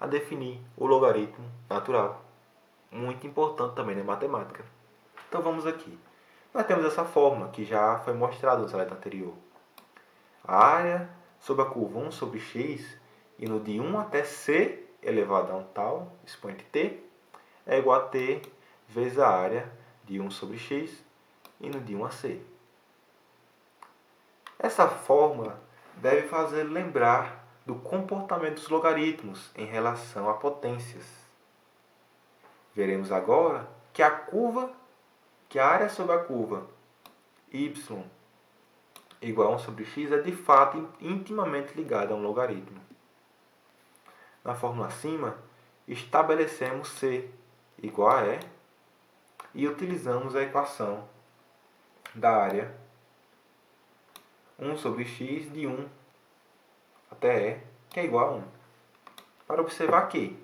a definir o logaritmo natural. Muito importante também na matemática. Então vamos aqui. Nós temos essa fórmula que já foi mostrada no slide anterior. A área sobre a curva 1 sobre x e no de 1 até c elevado a um tal expoente t é igual a t vezes a área de 1 sobre x e no de 1 a c. Essa fórmula deve fazer lembrar do comportamento dos logaritmos em relação a potências. Veremos agora que a área sobre a curva y igual a 1 sobre x é de fato intimamente ligada a um logaritmo. Na fórmula acima, estabelecemos c igual a E e utilizamos a equação da área 1 sobre x de 1 até E, que é igual a 1. Para observar que,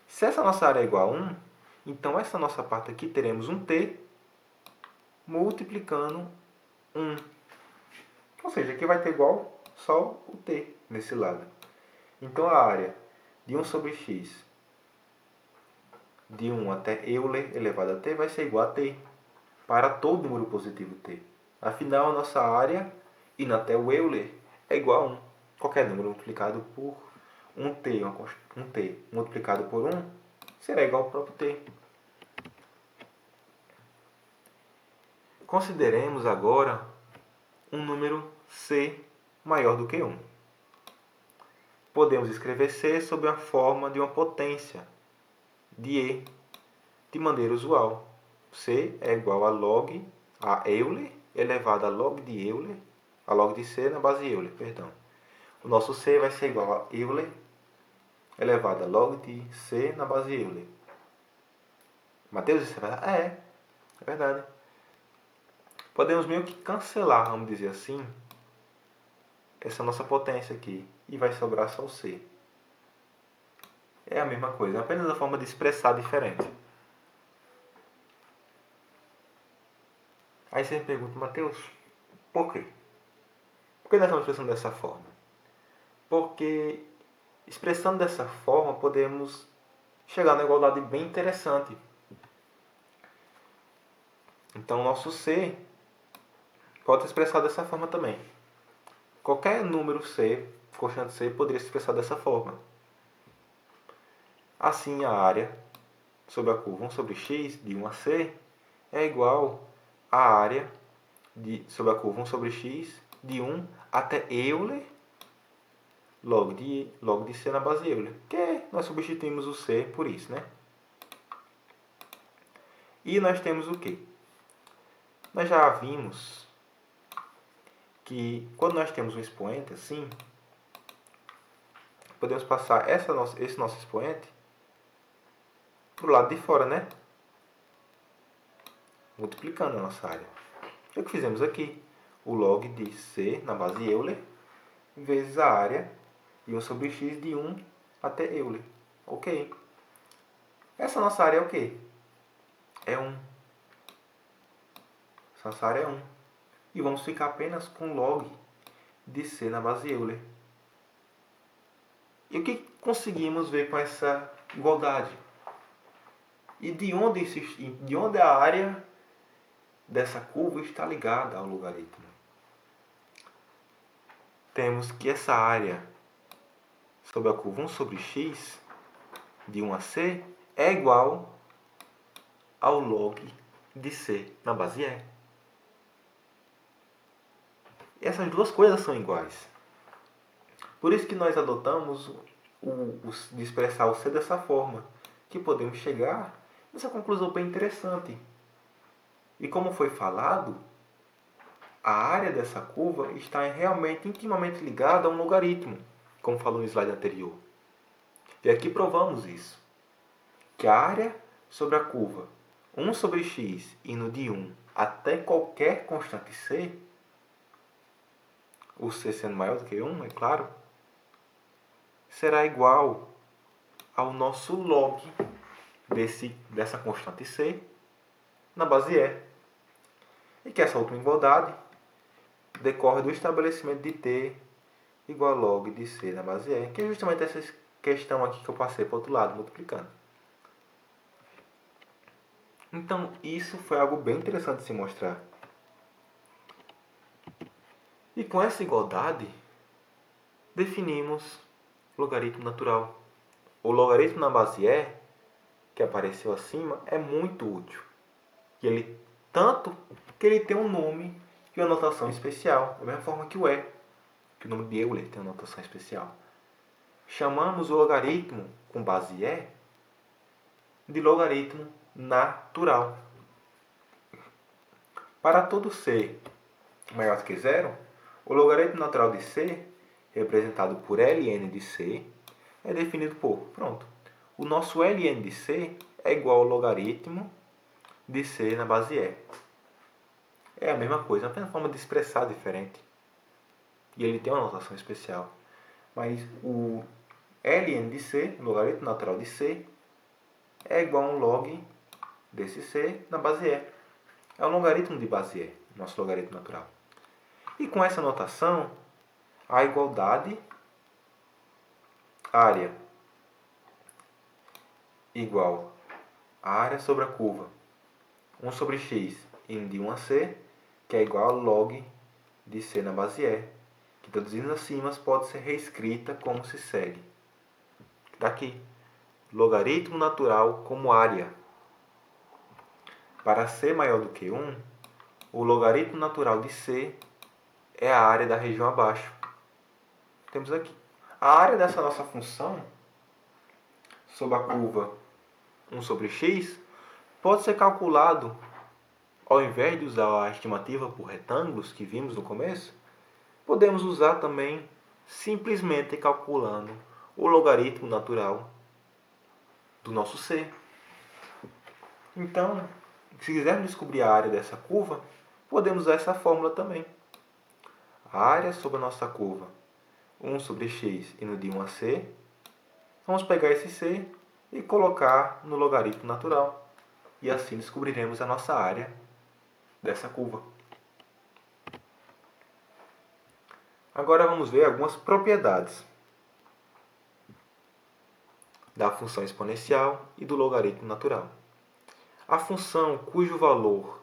se essa nossa área é igual a 1, então essa nossa parte aqui teremos um t multiplicando 1. Ou seja, aqui vai ter igual só o t nesse lado. Então a área de 1 sobre x de 1 até Euler elevado a t vai ser igual a t para todo número positivo t. Afinal, a nossa área indo até o Euler é igual a 1. Qualquer número multiplicado por um t multiplicado por 1 será igual ao próprio t. Consideremos agora um número c maior do que 1. Podemos escrever c sob a forma de uma potência de E de maneira usual. C é igual a log a Euler elevado a log de Euler, a log de C na base Euler, perdão. O nosso C vai ser igual a Euler elevado a log de C na base Euler. Mateus, isso é verdade? É verdade. Podemos meio que cancelar, vamos dizer assim, essa nossa potência aqui. E vai sobrar só o C. É a mesma coisa, apenas a forma de expressar diferente. Aí você me pergunta, Mateus, por quê? Por que nós estamos expressando dessa forma? Porque expressando dessa forma podemos chegar na igualdade bem interessante. Então o nosso C pode ser expressado dessa forma também. Qualquer número C, constante C, poderia ser expressado dessa forma. Assim a área sobre a curva 1 sobre x de 1 a c é igual à área sobre a curva 1 sobre x de 1 até Euler log de c na base Euler. Que nós substituímos o c por isso, né? E nós temos o quê? Nós já vimos que quando nós temos um expoente assim, podemos passar esse nosso expoente para o lado de fora, né? Multiplicando a nossa área. O que fizemos aqui? O log de c na base Euler vezes a área de 1 sobre x de 1 até Euler. Ok. Essa nossa área é o quê? É 1. Essa nossa área é 1. E vamos ficar apenas com log de c na base Euler. E o que conseguimos ver com essa igualdade? E de onde a área dessa curva está ligada ao logaritmo? Temos que essa área sobre a curva 1 sobre x de 1 a c é igual ao log de c na base E. E essas duas coisas são iguais. Por isso que nós adotamos de expressar o c dessa forma, que podemos chegar nessa conclusão bem interessante. E como foi falado, a área dessa curva está realmente intimamente ligada a um logaritmo, como falou no slide anterior. E aqui provamos isso, que a área sobre a curva 1 sobre x indo de 1 até qualquer constante c, o c sendo maior do que 1, é claro, será igual ao nosso log dessa constante c na base E. E que essa última igualdade decorre do estabelecimento de t igual a log de c na base E, que é justamente essa questão aqui que eu passei para o outro lado, multiplicando. Então, isso foi algo bem interessante de se mostrar. E com essa igualdade, definimos o logaritmo natural. O logaritmo na base E, que apareceu acima, é muito útil. Tanto que ele tem um nome e uma notação especial, da mesma forma que o E, que o nome de Euler tem uma notação especial. Chamamos o logaritmo com base E de logaritmo natural. Para todo c maior do que zero, o logaritmo natural de c, representado por ln de c, é definido por, o nosso ln de c é igual ao logaritmo de c na base E. É a mesma coisa, apenas forma de expressar diferente. E ele tem uma notação especial. Mas o ln de c, o logaritmo natural de c, é igual a um log desse c na base E. É um logaritmo de base E, nosso logaritmo natural. E com essa notação, a igualdade área igual a área sobre a curva 1 sobre x indo de 1 a c, que é igual a log de c na base E, que traduzindo acima pode ser reescrita como se segue. Daqui, logaritmo natural como área. Para c maior do que 1, o logaritmo natural de c é a área da região abaixo. Temos aqui. A área dessa nossa função sobre a curva 1 sobre x pode ser calculado, ao invés de usar a estimativa por retângulos que vimos no começo, podemos usar também simplesmente calculando o logaritmo natural do nosso c. Então, se quisermos descobrir a área dessa curva, podemos usar essa fórmula também. A área sobre a nossa curva 1 sobre x indo de 1 a c, vamos pegar esse c e colocar no logaritmo natural. E assim descobriremos a nossa área dessa curva. Agora vamos ver algumas propriedades da função exponencial e do logaritmo natural. A função cujo valor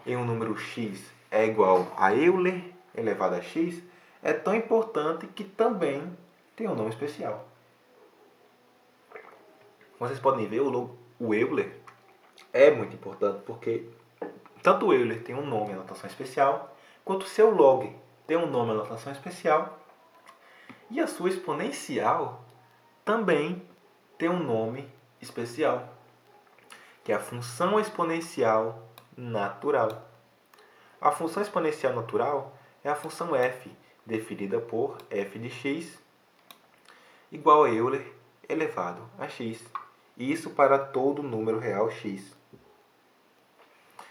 em um número x é igual a Euler elevado a x é tão importante que também tem um nome especial. Vocês podem ver, o Euler é muito importante porque tanto o Euler tem um nome, a notação especial, quanto o seu log tem um nome, a notação especial, e a sua exponencial também tem um nome especial, que é a função exponencial natural. A função exponencial natural é a função f, definida por f de x, igual a Euler elevado a x. Isso para todo número real x.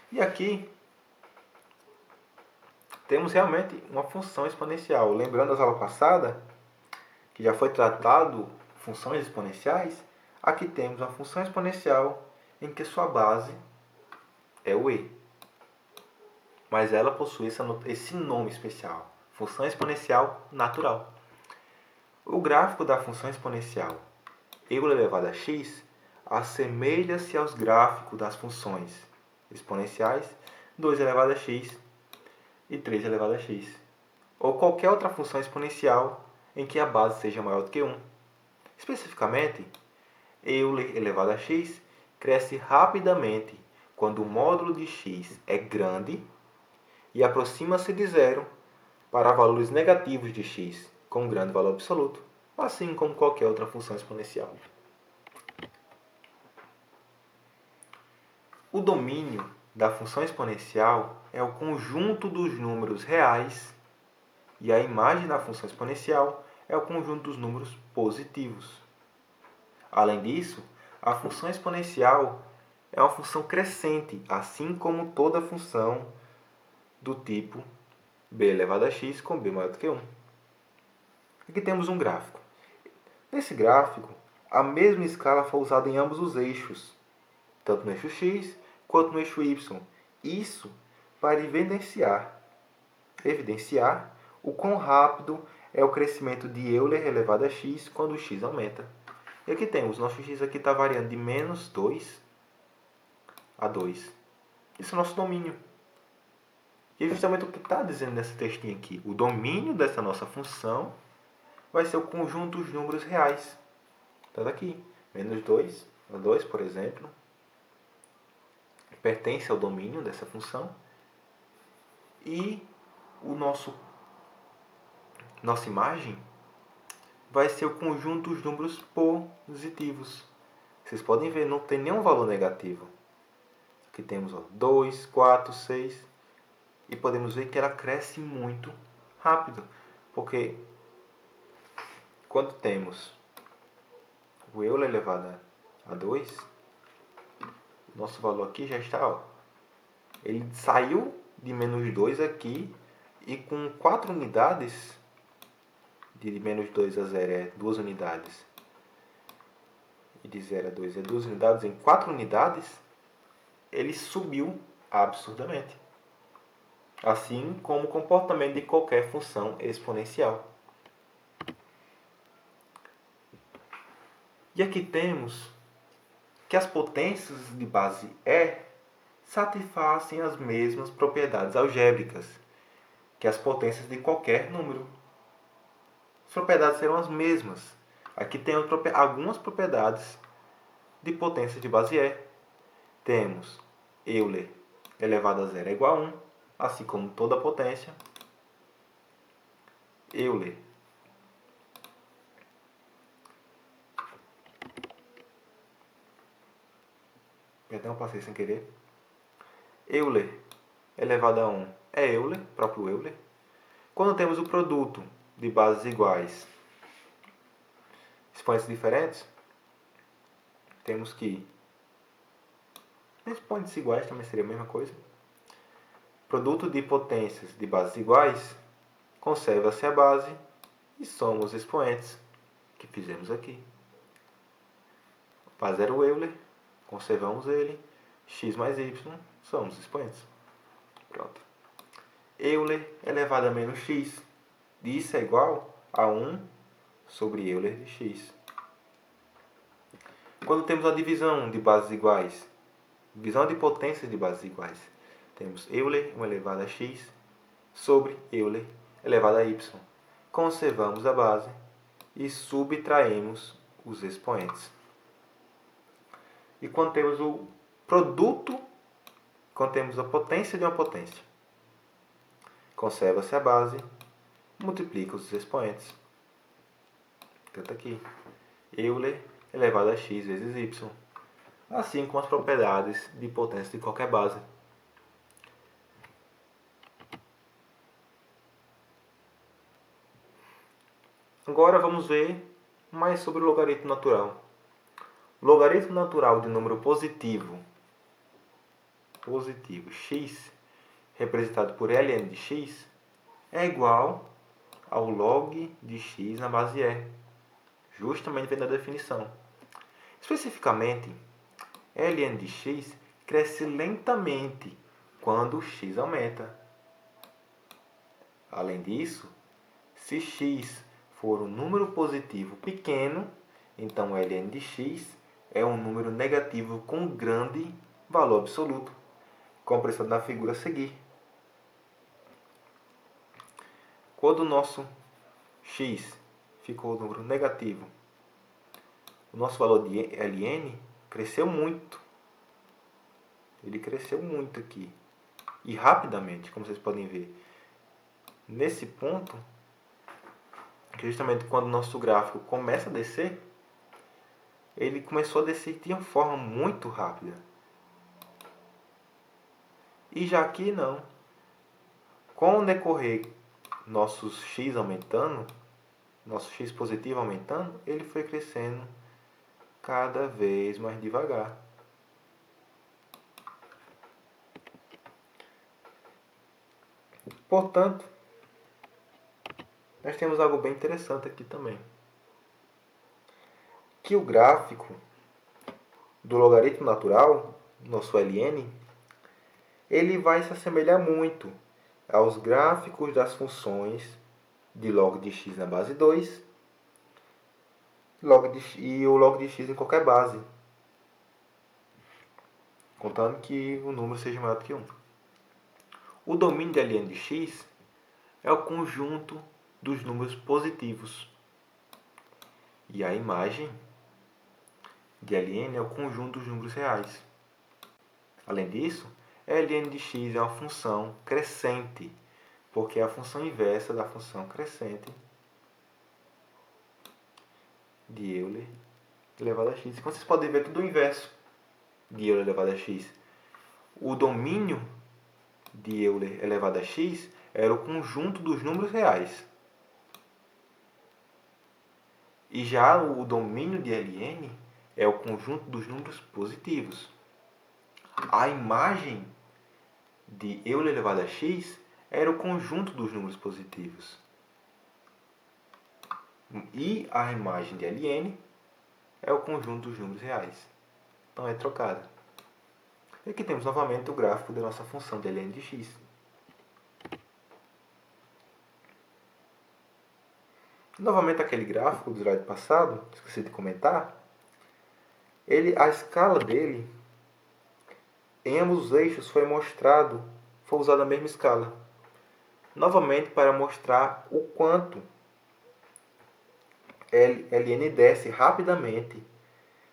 E aqui temos realmente uma função exponencial. Lembrando das aulas passadas, que já foi tratado funções exponenciais, aqui temos uma função exponencial em que sua base é o e. Mas ela possui esse nome especial, função exponencial natural. O gráfico da função exponencial Euler elevado a x assemelha-se aos gráficos das funções exponenciais 2 elevado a x e 3 elevado a x, ou qualquer outra função exponencial em que a base seja maior do que 1. Especificamente, Euler elevado a x cresce rapidamente quando o módulo de x é grande e aproxima-se de zero para valores negativos de x com um grande valor absoluto, assim como qualquer outra função exponencial. O domínio da função exponencial é o conjunto dos números reais e a imagem da função exponencial é o conjunto dos números positivos. Além disso, a função exponencial é uma função crescente, assim como toda função do tipo b elevado a x com b maior do que 1. Aqui temos um gráfico. Nesse gráfico, a mesma escala foi usada em ambos os eixos, tanto no eixo x quanto no eixo y. Isso para evidenciar o quão rápido é o crescimento de Euler elevado a x quando o x aumenta. E aqui temos, nosso x aqui está variando de menos 2 a 2. Isso é o nosso domínio. E é justamente o que está dizendo nesse textinho aqui. O domínio dessa nossa função vai ser o conjunto dos números reais. Então, daqui, menos 2 a 2, por exemplo, pertence ao domínio dessa função. E nossa imagem vai ser o conjunto dos números positivos. Vocês podem ver, não tem nenhum valor negativo. Aqui temos 2, 4, 6. E podemos ver que ela cresce muito rápido. Porque quando temos o Euler elevado a 2, nosso valor aqui já está, ele saiu de menos 2 aqui e com 4 unidades, de menos 2 a 0 é 2 unidades, e de 0 a 2 é 2 unidades, em 4 unidades, ele subiu absurdamente. Assim como o comportamento de qualquer função exponencial. E aqui temos que as potências de base E satisfazem as mesmas propriedades algébricas que as potências de qualquer número. As propriedades serão as mesmas. Aqui tem algumas propriedades de potência de base E. Temos Euler elevado a 0 é igual a 1, assim como toda potência. Euler passei sem querer. Euler elevado a 1 é Euler, próprio Euler. Quando temos o produto de bases iguais, expoentes diferentes, temos que expoentes iguais também seria a mesma coisa. Produto de potências de bases iguais, conserva-se a base e soma os expoentes que fizemos aqui. Base era o Euler, conservamos ele, x mais y, somos os expoentes. Pronto. Euler elevado a menos x, isso é igual a 1 sobre Euler de x. Quando temos a divisão de bases iguais, divisão de potências de bases iguais, temos Euler elevado a x sobre Euler elevado a y. Conservamos a base e subtraímos os expoentes. E quando temos o produto, quando temos a potência de uma potência, conserva-se a base, multiplica os expoentes. Tanto aqui, Euler elevado a x vezes y, assim como as propriedades de potência de qualquer base. Agora vamos ver mais sobre o logaritmo natural. O logaritmo natural de número positivo x, representado por ln de x, é igual ao log de x na base e, justamente vem da definição. Especificamente, ln de x cresce lentamente quando x aumenta. Além disso, se x for um número positivo pequeno, então ln de x é um número negativo com grande valor absoluto, como apresentado na figura a seguir. Quando o nosso x ficou um número negativo, o nosso valor de ln cresceu muito. Ele cresceu muito aqui. E rapidamente, como vocês podem ver. Nesse ponto, justamente quando o nosso gráfico começa a descer, ele começou a descer de uma forma muito rápida. E já aqui não. Com o decorrer nossos x aumentando, nosso x positivo aumentando, ele foi crescendo cada vez mais devagar. Portanto, nós temos algo bem interessante aqui também. Que o gráfico do logaritmo natural, nosso ln, ele vai se assemelhar muito aos gráficos das funções de log de x na base 2 e o log de x em qualquer base, contando que o número seja maior do que 1. O domínio de ln de x é o conjunto dos números positivos. E a imagem de ln é o conjunto dos números reais. Além disso, ln de x é uma função crescente, porque é a função inversa da função crescente de Euler elevado a x. Como vocês podem ver, tudo o inverso de Euler elevado a x. O domínio de Euler elevado a x era o conjunto dos números reais. E já o domínio de ln é o conjunto dos números positivos. A imagem de Euler elevado a x era o conjunto dos números positivos. E a imagem de ln é o conjunto dos números reais. Então é trocada. E aqui temos novamente o gráfico da nossa função de ln de x. Novamente aquele gráfico do slide passado, esqueci de comentar, a escala dele, em ambos os eixos foi usada a mesma escala. Novamente para mostrar o quanto ln desce rapidamente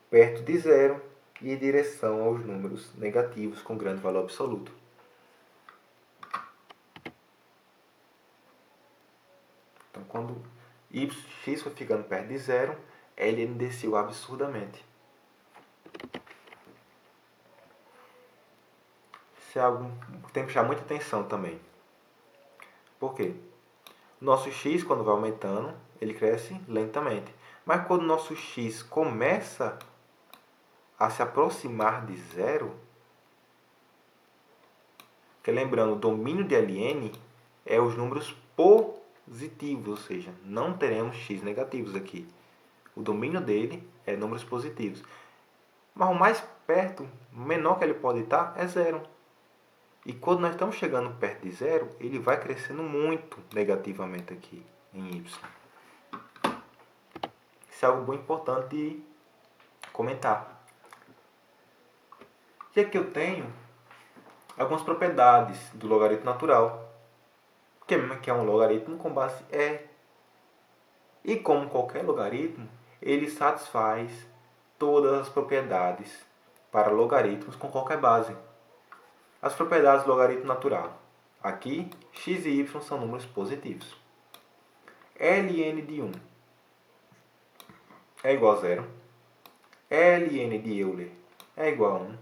perto de zero e em direção aos números negativos com grande valor absoluto. Então, quando x foi ficando perto de zero, ln desceu absurdamente. Isso é algo que tem que prestar muita atenção também. Por quê? O nosso x, quando vai aumentando, ele cresce lentamente. Mas quando o nosso x começa a se aproximar de zero, que lembrando, o domínio de ln é os números positivos, ou seja, não teremos x negativos aqui. O domínio dele é números positivos. Mas o mais perto, o menor que ele pode estar, é zero. E quando nós estamos chegando perto de zero, ele vai crescendo muito negativamente aqui em y. Isso é algo muito importante de comentar. E aqui eu tenho algumas propriedades do logaritmo natural, que é um logaritmo com base e. E como qualquer logaritmo, ele satisfaz todas as propriedades para logaritmos com qualquer base. As propriedades do logaritmo natural. Aqui, x e y são números positivos. Ln de 1 é igual a 0. Ln de Euler é igual a 1.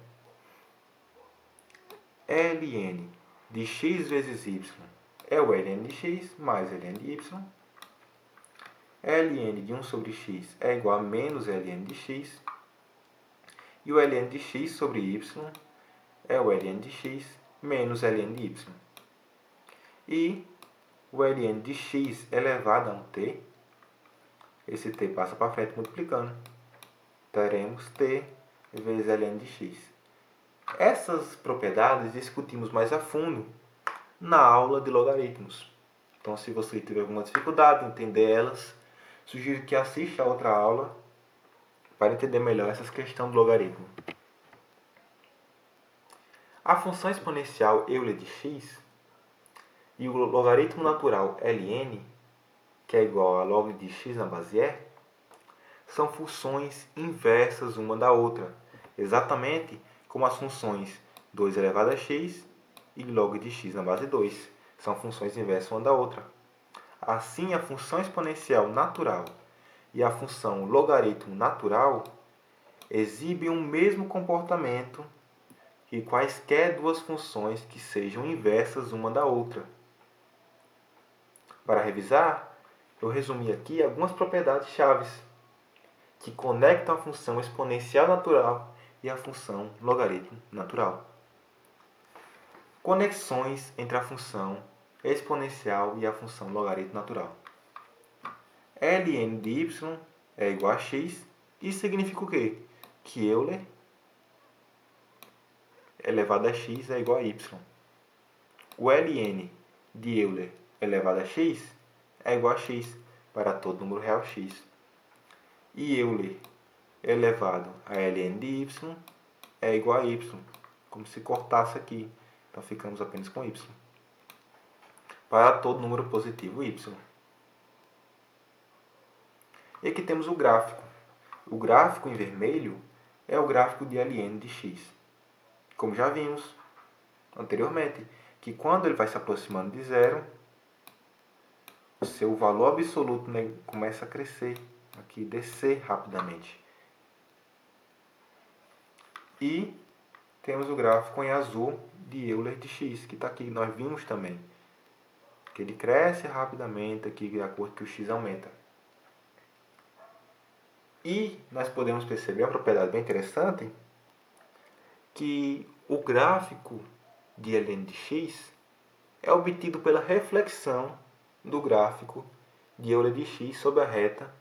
Ln de x vezes y é o ln de x mais ln de y. Ln de 1 sobre x é igual a menos ln de x. E o ln de x sobre y é o ln de x menos ln de y. E o ln de x elevado a um t, esse t passa para frente multiplicando. Teremos t vezes ln de x. Essas propriedades discutimos mais a fundo na aula de logaritmos. Então, se você tiver alguma dificuldade em entender elas, sugiro que assista a outra aula para entender melhor essas questões do logaritmo. A função exponencial Euler de x e o logaritmo natural ln, que é igual a log de x na base e, são funções inversas uma da outra, exatamente como as funções 2 elevado a x e log de x na base 2 são funções inversas uma da outra. Assim, a função exponencial natural e a função logaritmo natural exibem o mesmo comportamento que quaisquer duas funções que sejam inversas uma da outra. Para revisar, eu resumi aqui algumas propriedades chaves que conectam a função exponencial natural e a função logaritmo natural. Conexões entre a função exponencial e a função logaritmo natural. Ln de y é igual a x. Isso significa o quê? Que Euler elevado a x é igual a y. O Ln de Euler elevado a x é igual a x para todo número real x. E Euler elevado a ln de y é igual a y, como se cortasse aqui. Então, ficamos apenas com y. Para todo número positivo y. E aqui temos o gráfico. O gráfico em vermelho é o gráfico de ln de x. Como já vimos anteriormente, que quando ele vai se aproximando de zero, o seu valor absoluto, né, começa a crescer, aqui descer rapidamente. E temos o gráfico em azul de Euler de x, que está aqui, nós vimos também, que ele cresce rapidamente aqui de acordo que o x aumenta. E nós podemos perceber uma propriedade bem interessante, que o gráfico de ln de x é obtido pela reflexão do gráfico de Euler de x sobre a reta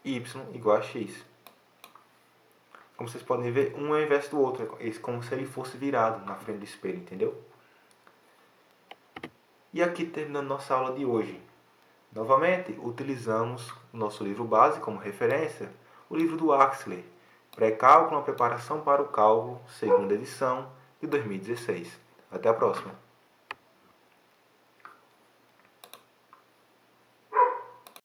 y igual a x. Como vocês podem ver, um é o inverso do outro, é como se ele fosse virado na frente do espelho, entendeu? E aqui terminando nossa aula de hoje. Novamente, utilizamos o nosso livro base como referência, o livro do Axler, Pré-Cálculo, uma preparação para o cálculo, segunda edição, de 2016. Até a próxima!